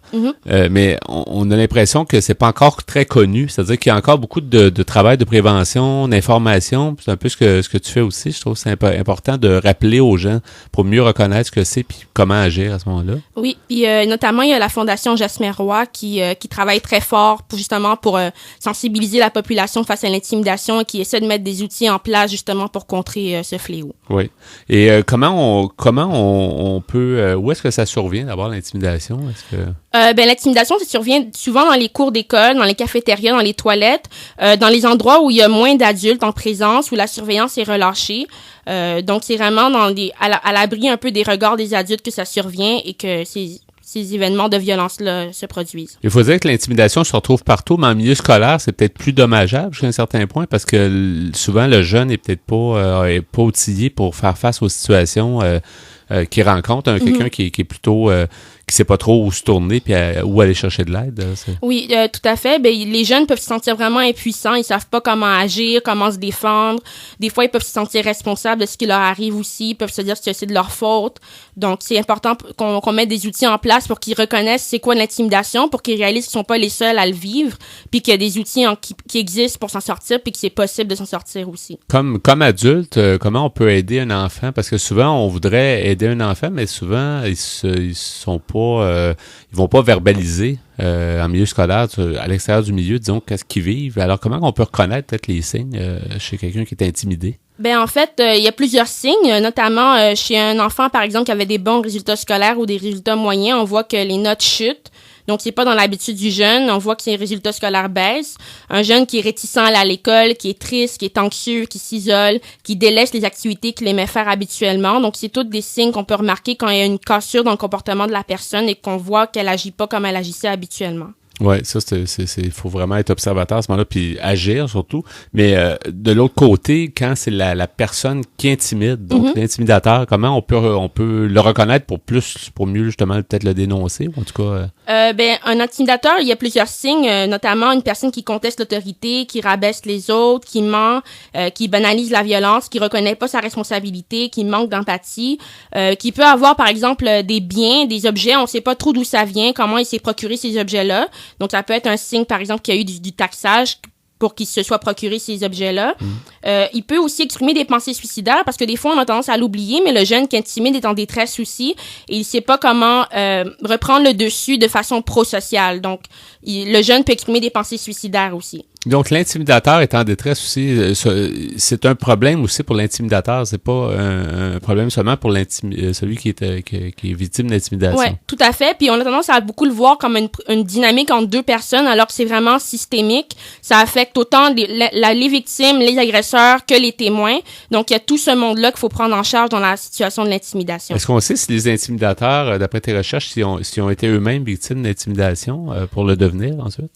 S1: Mais on a l'impression que c'est pas encore très connu. C'est-à-dire qu'il y a encore beaucoup de travail de prévention, d'information. C'est un peu ce que tu fais aussi. Je trouve que c'est important de rappeler aux gens pour mieux reconnaître ce que c'est puis comment agir à ce moment-là.
S11: Oui. Puis notamment, il y a la Fondation Jasmin Roy qui travaille très fort pour sensibiliser la population face à l'intimidation et qui essaie de mettre des outils en place justement pour contrer ce fléau.
S1: Oui. Et comment on peut où est-ce que ça survient d'abord l'intimidation? Est-ce que
S11: l'intimidation, ça survient souvent dans les cours d'école, dans les cafétérias, dans les toilettes, dans les endroits où il y a moins d'adultes en présence, où la surveillance est relâchée. Donc c'est vraiment à l'abri un peu des regards des adultes que ça survient et que ces événements de violence-là se produisent.
S1: Il faut dire que l'intimidation se retrouve partout, mais en milieu scolaire, c'est peut-être plus dommageable jusqu'à un certain point parce que souvent, le jeune est peut-être pas outillé pour faire face aux situations qu'il rencontre. Quelqu'un qui est plutôt qui sait pas trop où se tourner puis où aller chercher de l'aide.
S11: Oui, tout à fait. Les jeunes peuvent se sentir vraiment impuissants. Ils savent pas comment agir, comment se défendre. Des fois, ils peuvent se sentir responsables de ce qui leur arrive aussi. Ils peuvent se dire que c'est de leur faute. Donc, c'est important qu'on mette des outils en place pour qu'ils reconnaissent c'est quoi l'intimidation, pour qu'ils réalisent qu'ils sont pas les seuls à le vivre, puis qu'il y a des outils qui existent pour s'en sortir, puis que c'est possible de s'en sortir aussi.
S1: Comme adulte, comment on peut aider un enfant? Parce que souvent, on voudrait aider un enfant, mais souvent, ils vont pas verbaliser en milieu scolaire, à l'extérieur du milieu, disons, qu'est-ce qu'ils vivent. Alors, comment on peut reconnaître peut-être les signes chez quelqu'un qui est intimidé?
S11: En fait, il y a plusieurs signes, notamment chez un enfant, par exemple, qui avait des bons résultats scolaires ou des résultats moyens, on voit que les notes chutent. Donc, c'est pas dans l'habitude du jeune. On voit que ses résultats scolaires baissent. Un jeune qui est réticent à aller à l'école, qui est triste, qui est anxieux, qui s'isole, qui délaisse les activités qu'il aimait faire habituellement. Donc, c'est tous des signes qu'on peut remarquer quand il y a une cassure dans le comportement de la personne et qu'on voit qu'elle agit pas comme elle agissait habituellement.
S1: Oui, ça, il faut vraiment être observateur à ce moment-là, puis agir surtout. Mais de l'autre côté, quand c'est la personne qui intimide, donc l'intimidateur, comment on peut le reconnaître pour mieux justement peut-être le dénoncer, ou en tout cas...
S11: Un intimidateur, il y a plusieurs signes, notamment une personne qui conteste l'autorité, qui rabaisse les autres, qui ment, qui banalise la violence, qui reconnaît pas sa responsabilité, qui manque d'empathie, qui peut avoir, par exemple, des biens, des objets, on sait pas trop d'où ça vient, comment il s'est procuré ces objets-là. Donc, ça peut être un signe, par exemple, qu'il y a eu du taxage pour qu'il se soit procuré ces objets-là. Il peut aussi exprimer des pensées suicidaires parce que des fois, on a tendance à l'oublier, mais le jeune qui est timide est en détresse aussi et il sait pas comment reprendre le dessus de façon prosociale. Donc, le jeune peut exprimer des pensées suicidaires aussi.
S1: Donc, l'intimidateur est en détresse aussi. C'est un problème aussi pour l'intimidateur. C'est pas un problème seulement pour celui qui est victime d'intimidation.
S11: Oui, tout à fait. Puis, on a tendance à beaucoup le voir comme une dynamique entre deux personnes, alors que c'est vraiment systémique. Ça affecte autant les victimes, les agresseurs que les témoins. Donc, il y a tout ce monde-là qu'il faut prendre en charge dans la situation de l'intimidation.
S1: Est-ce qu'on sait si les intimidateurs, d'après tes recherches, s'ils ont été eux-mêmes victimes d'intimidation pour le devenir ensuite?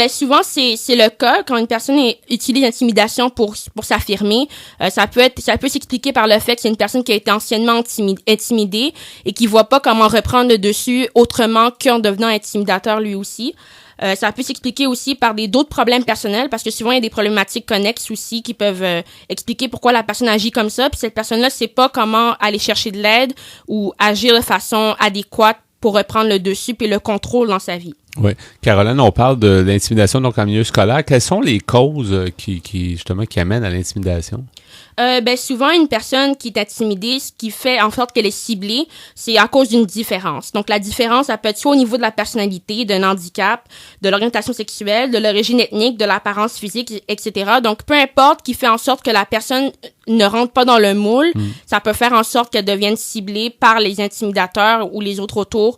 S11: Souvent, c'est le cas. Quand une personne utilise l'intimidation pour s'affirmer, ça peut s'expliquer par le fait que c'est une personne qui a été anciennement intimidée et qui voit pas comment reprendre le dessus autrement qu'en devenant intimidateur lui aussi. Ça peut s'expliquer aussi par d'autres problèmes personnels parce que souvent il y a des problématiques connexes aussi qui peuvent expliquer pourquoi la personne agit comme ça. Puis cette personne-là sait pas comment aller chercher de l'aide ou agir de façon adéquate pour reprendre le dessus puis le contrôle dans sa vie.
S1: Oui. Caroline, on parle de l'intimidation donc en milieu scolaire. Quelles sont les causes qui amènent à l'intimidation?
S11: Souvent, une personne qui est intimidée, ce qui fait en sorte qu'elle est ciblée, c'est à cause d'une différence. Donc, la différence, ça peut être soit au niveau de la personnalité, d'un handicap, de l'orientation sexuelle, de l'origine ethnique, de l'apparence physique, etc. Donc, peu importe qui fait en sorte que la personne ne rentre pas dans le moule, ça peut faire en sorte qu'elle devienne ciblée par les intimidateurs ou les autres autour.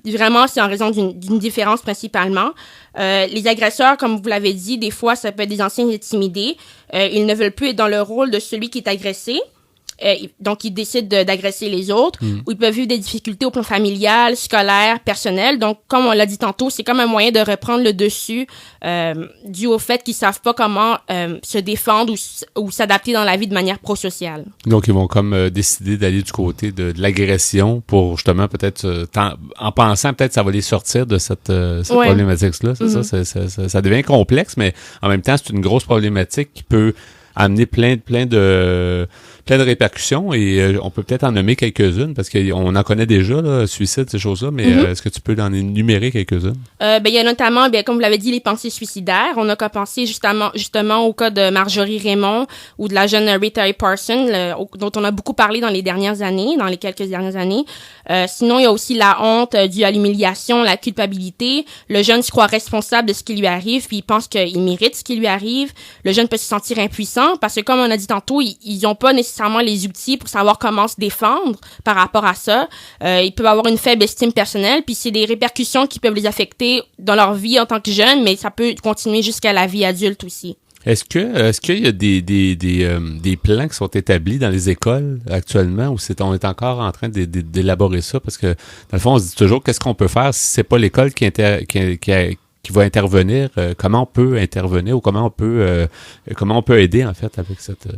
S11: Vraiment, c'est en raison d'une différence principalement. Les agresseurs, comme vous l'avez dit, des fois, ça peut être des anciens intimidés. Ils ne veulent plus être dans le rôle de celui qui est agressé. Donc, ils décident d'agresser les autres. Ou ils peuvent vivre des difficultés au plan familial, scolaire, personnel. Donc, comme on l'a dit tantôt, c'est comme un moyen de reprendre le dessus dû au fait qu'ils savent pas comment se défendre ou s'adapter dans la vie de manière prosociale.
S1: Donc, ils vont comme décider d'aller du côté de l'agression pour justement peut-être, en pensant peut-être que ça va les sortir de cette problématique-là. C'est ça devient complexe, mais en même temps, c'est une grosse problématique qui peut amener plein de répercussions et on peut peut-être en nommer quelques-unes parce qu'on en connaît déjà, là, suicide, ces choses-là, mais est-ce que tu peux en énumérer quelques-unes? Il y a notamment, comme vous l'avez dit, les pensées suicidaires. On n'a qu'à penser justement au cas de Marjorie Raymond ou de la jeune Rita Parson, dont on a beaucoup parlé dans les quelques dernières années. Sinon, il y a aussi la honte due à l'humiliation, la culpabilité. Le jeune se croit responsable de ce qui lui arrive, puis il pense qu'il mérite ce qui lui arrive. Le jeune peut se sentir impuissant parce que, comme on a dit tantôt, ils n'ont pas nécessairement les outils pour savoir comment se défendre par rapport à ça. Ils peuvent avoir une faible estime personnelle, puis c'est des répercussions qui peuvent les affecter dans leur vie en tant que jeunes, mais ça peut continuer jusqu'à la vie adulte aussi. Est-ce qu'il y a des plans qui sont établis dans les écoles actuellement ou on est encore en train d'élaborer ça? Parce que, dans le fond, on se dit toujours qu'est-ce qu'on peut faire si c'est pas l'école qui va intervenir, comment on peut intervenir ou comment on peut aider en fait avec cette...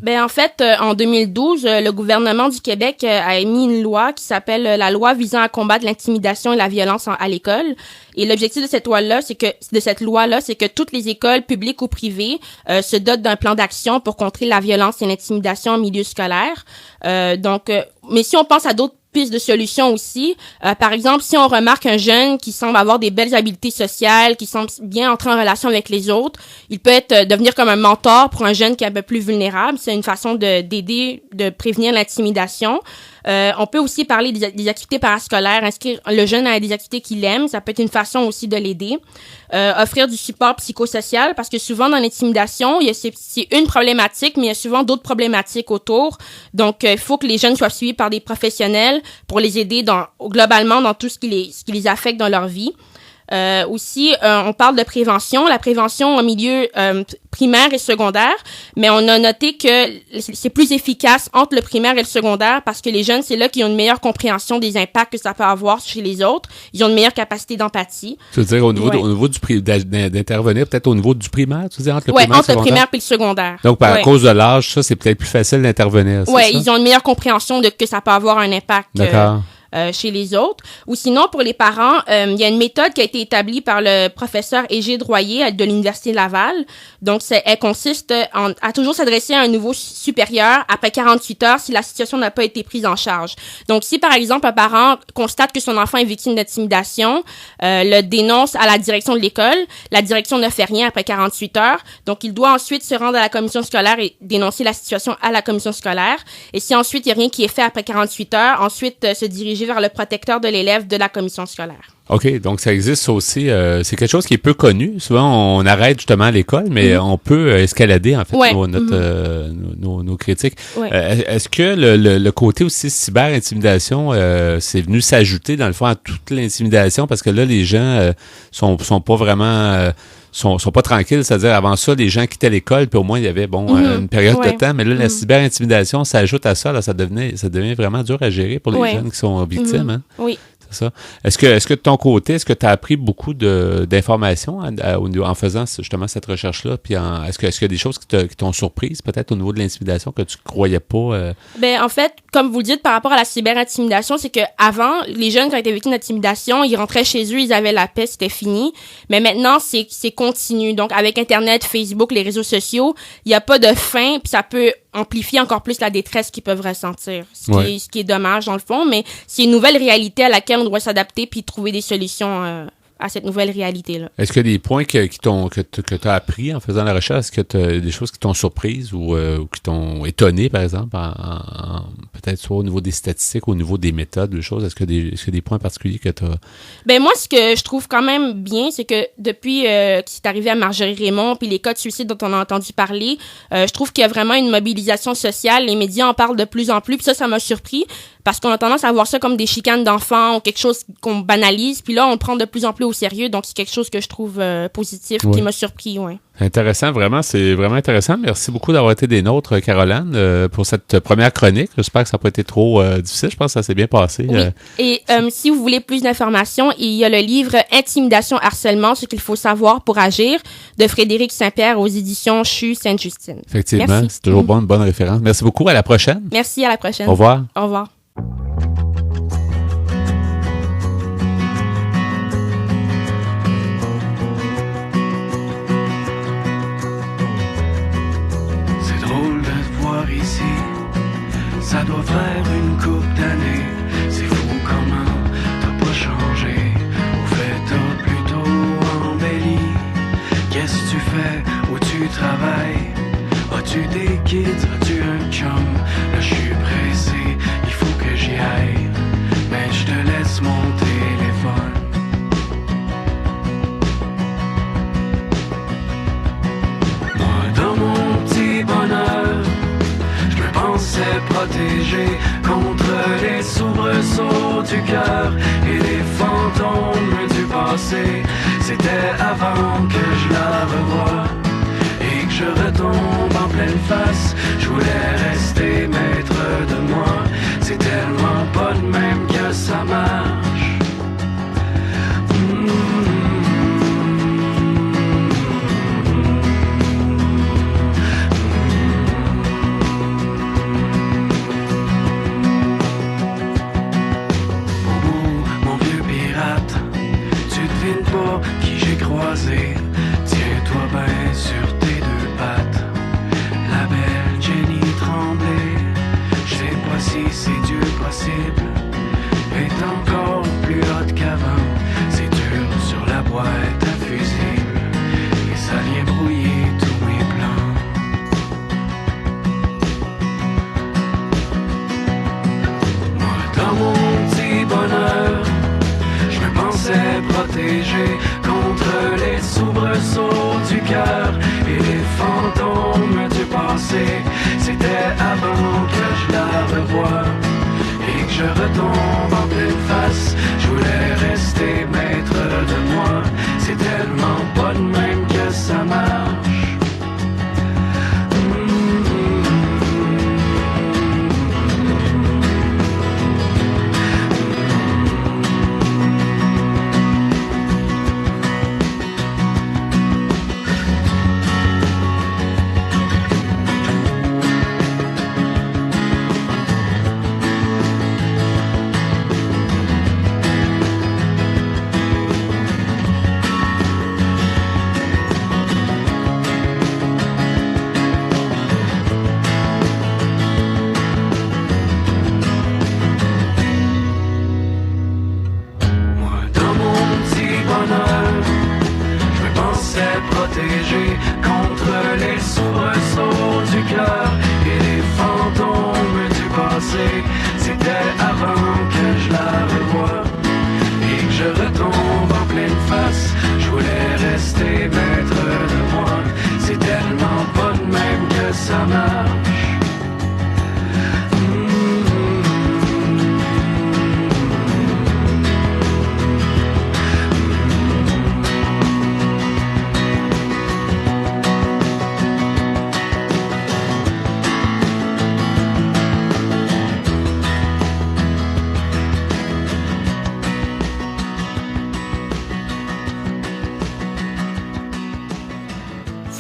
S1: En 2012, le gouvernement du Québec a émis une loi qui s'appelle la loi visant à combattre l'intimidation et la violence à l'école. Et l'objectif de cette loi-là, c'est que toutes les écoles publiques ou privées se dotent d'un plan d'action pour contrer la violence et l'intimidation en milieu scolaire. Mais si on pense à d'autres pistes de solutions aussi. Par exemple, si on remarque un jeune qui semble avoir des belles habiletés sociales, qui semble bien entrer en relation avec les autres, il peut devenir comme un mentor pour un jeune qui est un peu plus vulnérable. C'est une façon d'aider, de prévenir l'intimidation. On peut aussi parler des activités parascolaires, inscrire le jeune à des activités qu'il aime, ça peut être une façon aussi de l'aider. Offrir du support psychosocial, parce que souvent dans l'intimidation, c'est une problématique, mais il y a souvent d'autres problématiques autour. Donc, il faut que les jeunes soient suivis par des professionnels pour les aider globalement dans tout ce qui les affecte dans leur vie.
S11: Aussi, on parle de prévention. La prévention au milieu primaire et secondaire, mais on a noté que c'est plus efficace entre le primaire et le secondaire parce que les jeunes, c'est là qu'ils ont une meilleure compréhension des impacts que ça peut avoir chez les autres. Ils ont une meilleure capacité d'empathie.
S1: Tu veux dire au niveau d'intervenir peut-être au niveau du primaire, tu veux dire entre le primaire et le secondaire?
S11: Entre le primaire et le secondaire.
S1: Donc, à cause de l'âge, ça, c'est peut-être plus facile d'intervenir.
S11: Oui, ils ont une meilleure compréhension de que ça peut avoir un impact.
S1: D'accord.
S11: Chez les autres. Ou sinon, pour les parents, il y a une méthode qui a été établie par le professeur Égide Royer de l'Université Laval. Donc, elle consiste à toujours s'adresser à un niveau supérieur après 48 heures si la situation n'a pas été prise en charge. Donc, si par exemple, un parent constate que son enfant est victime d'intimidation, le dénonce à la direction de l'école, la direction ne fait rien après 48 heures. Donc, il doit ensuite se rendre à la commission scolaire et dénoncer la situation à la commission scolaire. Et si ensuite, il n'y a rien qui est fait après 48 heures, ensuite se diriger vers le protecteur de l'élève de la commission scolaire.
S1: OK, donc ça existe aussi. C'est quelque chose qui est peu connu. Souvent, on arrête justement à l'école, mais on peut escalader, en fait, nos critiques.
S11: Ouais.
S1: Est-ce que le côté aussi cyber-intimidation, c'est venu s'ajouter, dans le fond, à toute l'intimidation? Parce que là, les gens sont pas vraiment... sont pas tranquilles, c'est-à-dire avant ça, les gens quittaient l'école, puis au moins il y avait une période de temps, mais là, la cyber-intimidation s'ajoute à ça, là, ça devient vraiment dur à gérer pour les jeunes qui sont victimes. Hein?
S11: Oui.
S1: C'est ça. Est-ce que de ton côté, est-ce que tu as appris beaucoup d'informations en faisant justement cette recherche-là? Puis est-ce qu'il y a des choses qui t'ont surprise, peut-être au niveau de l'intimidation, que tu croyais pas?
S11: En fait, comme vous le dites, par rapport à la cyber-intimidation, c'est que avant, les jeunes, quand ils étaient victimes d'intimidation, ils rentraient chez eux, ils avaient la paix, c'était fini. Mais maintenant, c'est continu. Donc, avec Internet, Facebook, les réseaux sociaux, il n'y a pas de fin, puis ça peut amplifier encore plus la détresse qu'ils peuvent ressentir. Ce qui est dommage, dans le fond, mais c'est une nouvelle réalité à laquelle on doit s'adapter puis trouver des solutions à cette nouvelle réalité-là.
S1: Est-ce qu'il y a des points que tu as appris en faisant la recherche? Est-ce que tu as des choses qui t'ont surprise ou qui t'ont étonné, par exemple, peut-être soit au niveau des statistiques, au niveau des méthodes, des choses? Est-ce qu'il y a des points particuliers que tu as...
S11: Moi, ce que je trouve quand même bien, c'est que depuis que c'est arrivé à Marjorie Raymond puis les cas de suicide dont on a entendu parler, je trouve qu'il y a vraiment une mobilisation sociale. Les médias en parlent de plus en plus, puis ça m'a surpris. Parce qu'on a tendance à voir ça comme des chicanes d'enfants ou quelque chose qu'on banalise. Puis là, on le prend de plus en plus au sérieux. Donc, c'est quelque chose que je trouve positif, qui m'a surpris,
S1: Intéressant, vraiment. C'est vraiment intéressant. Merci beaucoup d'avoir été des nôtres, Caroline, pour cette première chronique. J'espère que ça n'a pas été trop difficile. Je pense que ça s'est bien passé.
S11: Oui. Et si vous voulez plus d'informations, il y a le livre « Intimidation, harcèlement, ce qu'il faut savoir pour agir » de Frédéric Saint-Pierre aux éditions CHU Sainte-Justine.
S1: Effectivement,
S11: Merci.
S1: C'est toujours une bonne référence. Merci beaucoup. À la prochaine.
S11: Merci, à la prochaine.
S1: Au revoir.
S11: Au revoir.
S12: C'est drôle de te voir ici, ça doit faire une couple d'années. C'est fou comment t'as pas changé, au fait t'as plutôt embelli. Qu'est-ce que tu fais, où tu travailles? As-tu des kids, as-tu un chum? Là je suis pressé, il faut que j'y aille, mais je te laisse mon téléphone. Moi dans mon petit bonheur, je me pensais protégé contre les soubresauts du cœur et les fantômes du passé. C'était avant que je la revoie et que je retombe en pleine face. Je voulais rester maître de moi, c'est tellement pas de même que ça marche. Au bout, mon vieux pirate, tu devines pas qui j'ai croisé. Tiens-toi bien sur tes deux pattes, la belle Jenny Tremblay. Je sais pas si c'est Dieu possible, est encore plus haute qu'avant. C'est dur sur la boîte à fusible et ça vient brouiller tous mes plans. Moi dans mon petit bonheur, je me pensais protégé contre les soubresauts du cœur et les fantômes du passé. C'était avant que je la revoie et que je retombe en pleine face. Je voulais rester maître de moi,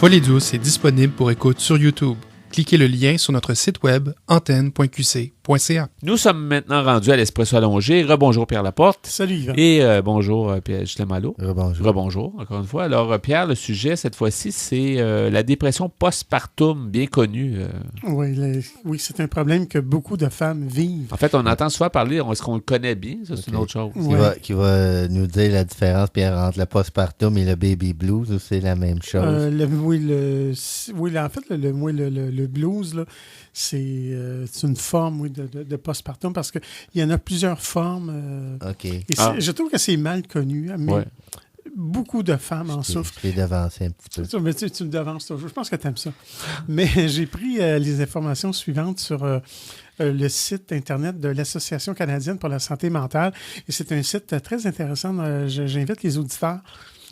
S13: Folie douce est disponible pour écoute sur YouTube. Cliquez le lien sur notre site web antenne.qc.ca.
S1: Nous sommes maintenant rendus à l'Espresso allongé. Rebonjour Pierre Laporte.
S8: Salut Yvan.
S1: Et bonjour Pierre-Justin Malo.
S9: Rebonjour.
S1: Rebonjour, encore une fois. Alors Pierre, le sujet cette fois-ci, c'est la dépression postpartum, bien connue.
S8: Oui, c'est un problème que beaucoup de femmes vivent.
S1: En fait, on entend souvent parler, est-ce qu'on le connaît bien? Ça, c'est une autre chose.
S9: Qui va nous dire la différence, Pierre, entre le postpartum et le baby blues, ou c'est la même chose?
S8: En fait, le blues, là, c'est une forme de postpartum parce qu'il y en a plusieurs formes. Je trouve que c'est mal connu, mais beaucoup de femmes en souffrent.
S9: Je t'ai devancé un petit peu.
S8: Mais tu me devances toujours. Je pense que tu aimes ça. Mais j'ai pris les informations suivantes sur le site Internet de l'Association canadienne pour la santé mentale. Et c'est un site très intéressant. J'invite les auditeurs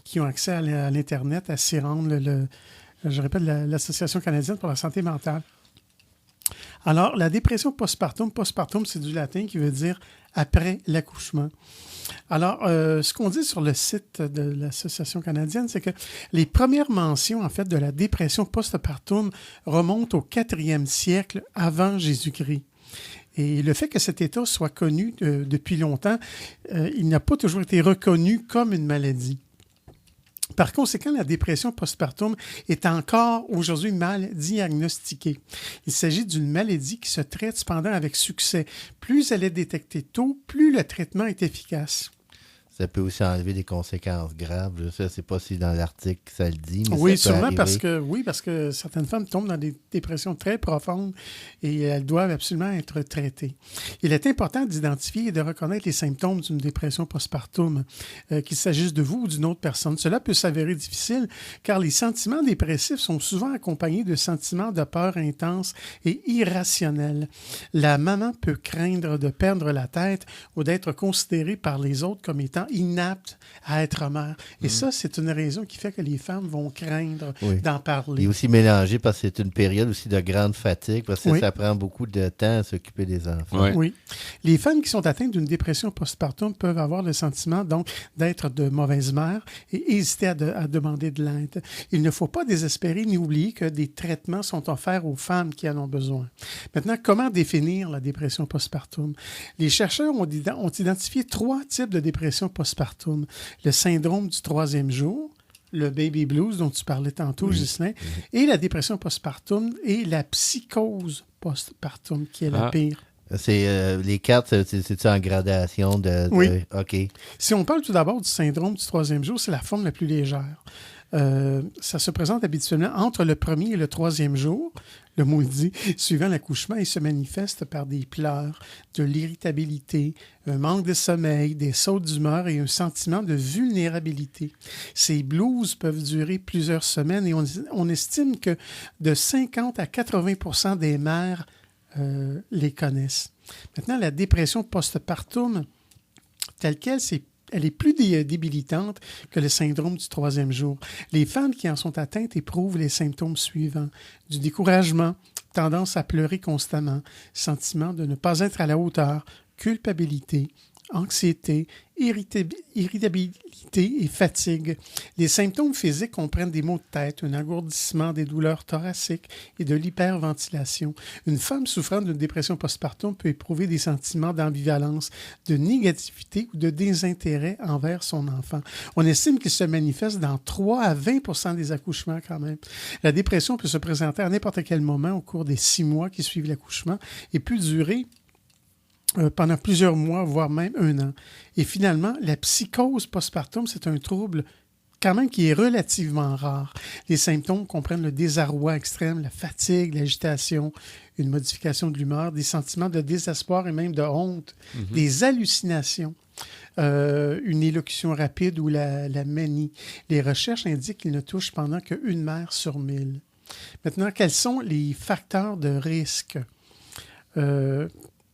S8: qui ont accès à l'Internet à s'y rendre. Je répète, l'Association canadienne pour la santé mentale. Alors, la dépression postpartum, c'est du latin qui veut dire après l'accouchement. Alors, ce qu'on dit sur le site de l'Association canadienne, c'est que les premières mentions, en fait, de la dépression postpartum remontent au 4e siècle avant Jésus-Christ. Et le fait que cet état soit connu depuis longtemps, il n'a pas toujours été reconnu comme une maladie. Par conséquent, la dépression postpartum est encore aujourd'hui mal diagnostiquée. Il s'agit d'une maladie qui se traite cependant avec succès. Plus elle est détectée tôt, plus le traitement est efficace.
S9: Ça peut aussi enlever des conséquences graves. Je ne sais pas si dans l'article ça le dit, mais
S8: oui,
S9: ça peut
S8: sûrement
S9: arriver.
S8: parce que certaines femmes tombent dans des dépressions très profondes et elles doivent absolument être traitées. Il est important d'identifier et de reconnaître les symptômes d'une dépression postpartum, qu'il s'agisse de vous ou d'une autre personne. Cela peut s'avérer difficile car les sentiments dépressifs sont souvent accompagnés de sentiments de peur intense et irrationnels. La maman peut craindre de perdre la tête ou d'être considérée par les autres comme étant inapte à être mère. Et ça, c'est une raison qui fait que les femmes vont craindre d'en parler.
S9: Il est aussi mélangé parce que c'est une période aussi de grande fatigue, parce que ça prend beaucoup de temps à s'occuper des enfants.
S8: Oui. Les femmes qui sont atteintes d'une dépression postpartum peuvent avoir le sentiment donc d'être de mauvaises mères et hésiter à demander de l'aide. Il ne faut pas désespérer ni oublier que des traitements sont offerts aux femmes qui en ont besoin. Maintenant, comment définir la dépression postpartum? Les chercheurs ont identifié 3 types de dépression postpartum. Le syndrome du 3e jour, le baby blues dont tu parlais tantôt, Ghislain, et la dépression postpartum et la psychose postpartum qui est la pire.
S9: C'est les 4, c'est en gradation de...
S8: Oui.
S9: OK.
S8: Si on parle tout d'abord du syndrome du 3e jour, c'est la forme la plus légère. Ça se présente habituellement entre le 1er et le 3e jour, le mot le dit, suivant l'accouchement, et se manifeste par des pleurs, de l'irritabilité, un manque de sommeil, des sautes d'humeur et un sentiment de vulnérabilité. Ces blues peuvent durer plusieurs semaines et on estime que de 50 à 80% des mères les connaissent. Maintenant, la dépression postpartum, telle qu'elle, elle est plus débilitante que le syndrome du 3e jour. Les femmes qui en sont atteintes éprouvent les symptômes suivants: du découragement, tendance à pleurer constamment, sentiment de ne pas être à la hauteur, culpabilité, anxiété, irritabilité et fatigue. Les symptômes physiques comprennent des maux de tête, un engourdissement, des douleurs thoraciques et de l'hyperventilation. Une femme souffrant d'une dépression postpartum peut éprouver des sentiments d'ambivalence, de négativité ou de désintérêt envers son enfant. On estime qu'il se manifeste dans 3 à 20% des accouchements quand même. La dépression peut se présenter à n'importe quel moment au cours des 6 mois qui suivent l'accouchement et peut durer pendant plusieurs mois, voire même 1 an. Et finalement, la psychose postpartum, c'est un trouble quand même qui est relativement rare. Les symptômes comprennent le désarroi extrême, la fatigue, l'agitation, une modification de l'humeur, des sentiments de désespoir et même de honte, des hallucinations, une élocution rapide ou la manie. Les recherches indiquent qu'il ne touche pendant qu'une mère sur 1000. Maintenant, quels sont les facteurs de risque?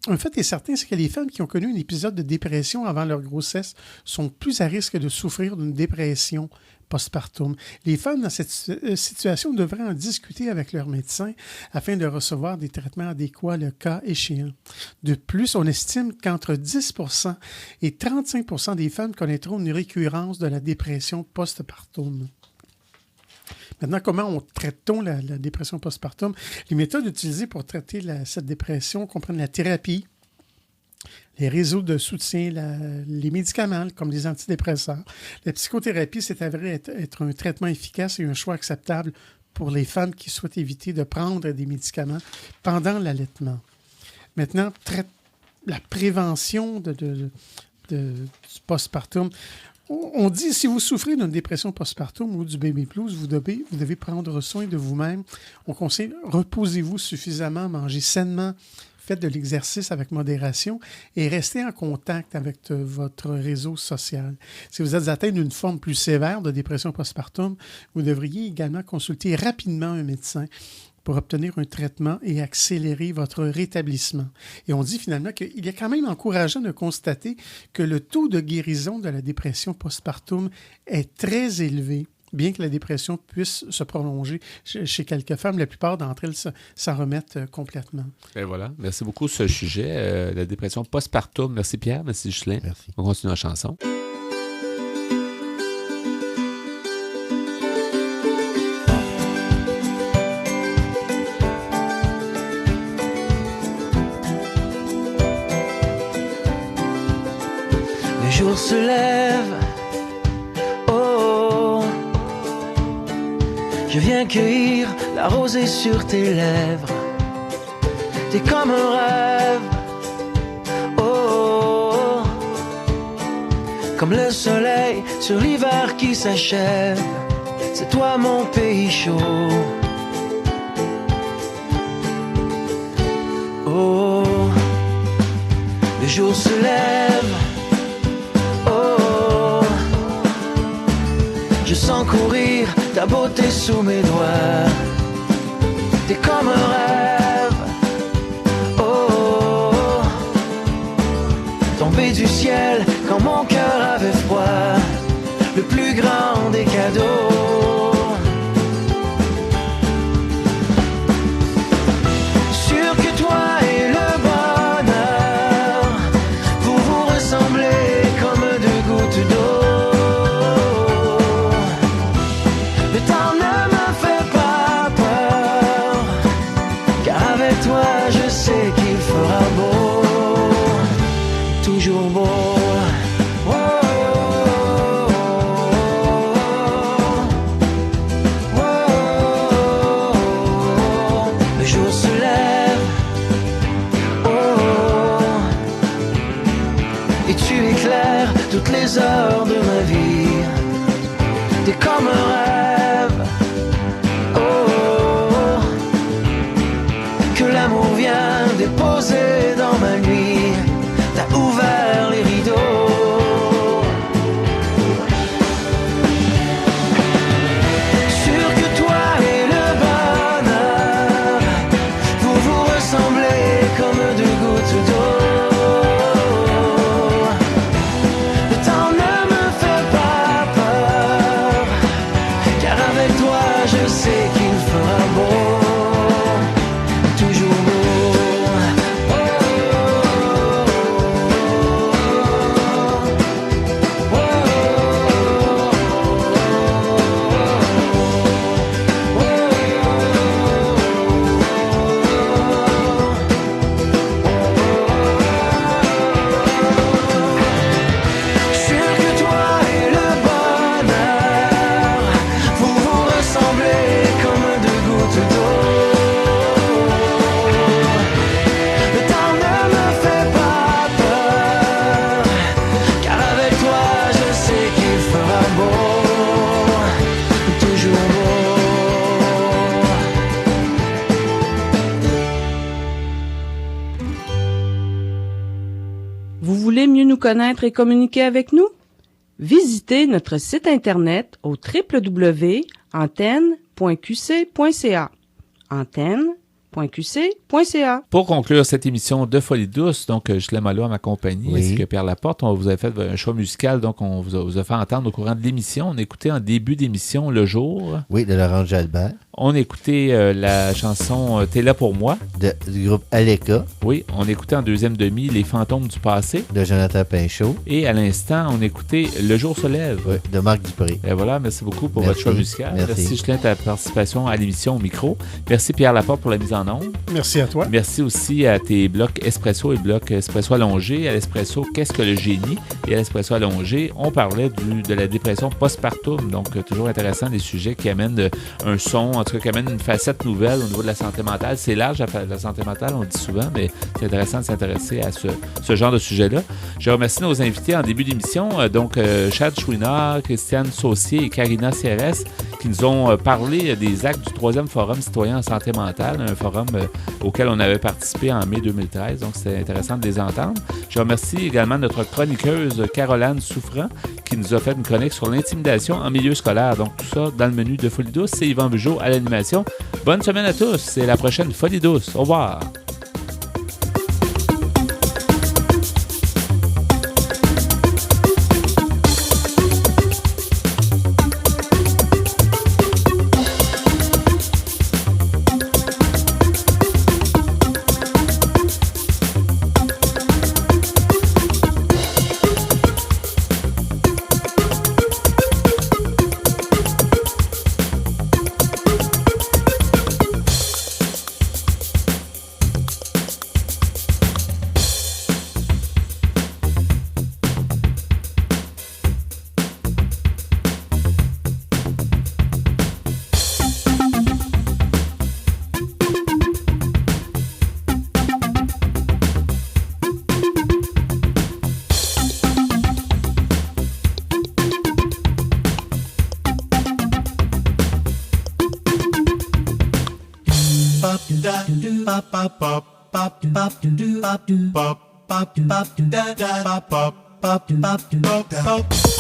S8: Un fait est certain, c'est que les femmes qui ont connu un épisode de dépression avant leur grossesse sont plus à risque de souffrir d'une dépression postpartum. Les femmes dans cette situation devraient en discuter avec leur médecin afin de recevoir des traitements adéquats le cas échéant. De plus, on estime qu'entre 10% et 35% des femmes connaîtront une récurrence de la dépression postpartum. Maintenant, comment traite-t-on la dépression postpartum? Les méthodes utilisées pour traiter cette dépression comprennent la thérapie, les réseaux de soutien, les médicaments comme les antidépresseurs. La psychothérapie s'est avérée être un traitement efficace et un choix acceptable pour les femmes qui souhaitent éviter de prendre des médicaments pendant l'allaitement. Maintenant, la prévention du postpartum. On dit, si vous souffrez d'une dépression postpartum ou du baby blues, vous devez prendre soin de vous-même. On conseille, reposez-vous suffisamment, mangez sainement, faites de l'exercice avec modération et restez en contact avec votre réseau social. Si vous êtes atteint d'une forme plus sévère de dépression postpartum, vous devriez également consulter rapidement un médecin pour obtenir un traitement et accélérer votre rétablissement. Et on dit finalement qu'il est quand même encourageant de constater que le taux de guérison de la dépression postpartum est très élevé, bien que la dépression puisse se prolonger chez quelques femmes. La plupart d'entre elles s'en remettent complètement.
S1: Et voilà. Merci beaucoup sur ce sujet, la dépression postpartum. Merci Pierre, merci Ghislain.
S9: Merci.
S1: On continue la chanson.
S6: Le jour se lève, oh, je viens cueillir la rosée sur tes lèvres. T'es comme un rêve, oh, comme le soleil sur l'hiver qui s'achève. C'est toi mon pays chaud, oh, le jour se lève, oh, je sens courir ta beauté sous mes doigts. T'es comme un rêve, oh, tombé du ciel quand mon cœur avait froid. Le plus grand des cadeaux. Sûr que toi et le bonheur, vous vous ressemblez comme deux gouttes d'eau. Le temps ne me fait pas peur, car avec toi je sais qu'il fera beau, toujours beau. Toutes les heures de ma vie, t'es comme un rêve, oh, que l'amour vient déposer dans ma nuit. T'as ouvert les rideaux. Sûr que toi et le bonheur, vous vous ressemblez comme deux gouttes d'eau. Je sais qu'il fera beau, toujours beau. Oh, oh, sûr que toi et le bonheur, vous vous ressemblez comme deux gouttes d'eau. Le temps ne me fait pas peur, car avec toi je sais qu'il fera beau, toujours beau.
S14: Vous voulez mieux nous connaître et communiquer avec nous? Visitez notre site internet au www.antenne.qc.ca. Antenne.qc.ca.
S1: Pour conclure cette émission de Folie douce, donc Ghislain Malo à ma compagnie,
S9: Oui.
S1: ainsi que Pierre Laporte, on vous a fait un choix musical, donc on vous a fait entendre au courant de l'émission. On a écouté en début d'émission Le Jour.
S9: Oui, de Laurent Jalbert.
S1: On a écouté la chanson « T'es là pour moi ».
S9: Du groupe Aleka.
S1: Oui, on a écouté en deuxième demi « Les fantômes du passé ».
S9: De Jonathan Pinchot.
S1: Et à l'instant, on a écouté « Le jour se lève ».
S9: Oui, de Marc Dupré.
S1: Et voilà, merci beaucoup pour votre choix musical. Merci Ghislain de ta participation à l'émission au micro. Merci Pierre Laporte pour la mise en onde.
S8: Merci à toi.
S1: Merci aussi à tes blocs Espresso et blocs Espresso allongé. À l'Espresso, qu'est-ce que le génie? Et à l'Espresso allongé, on parlait de la dépression postpartum. Donc, toujours intéressant, des sujets qui amènent un son, en tout cas qui amènent une facette nouvelle au niveau de la santé mentale. C'est large, la santé mentale, on le dit souvent, mais c'est intéressant de s'intéresser à ce genre de sujet-là. Je remercie nos invités en début d'émission, donc Chad Chouinard, Christiane Saucier et Karina CRS, qui nous ont parlé des actes du 3e Forum citoyen en santé mentale, un forum auquel on avait participé en mai 2013, donc c'est intéressant de les entendre. Je remercie également notre chroniqueuse Caroline Souffrant, qui nous a fait une chronique sur l'intimidation en milieu scolaire. Donc tout ça dans le menu de Folie douce, c'est Yvan Bugeaud à l'animation. Bonne semaine à tous, c'est la prochaine Folie douce. Au revoir.
S15: Pop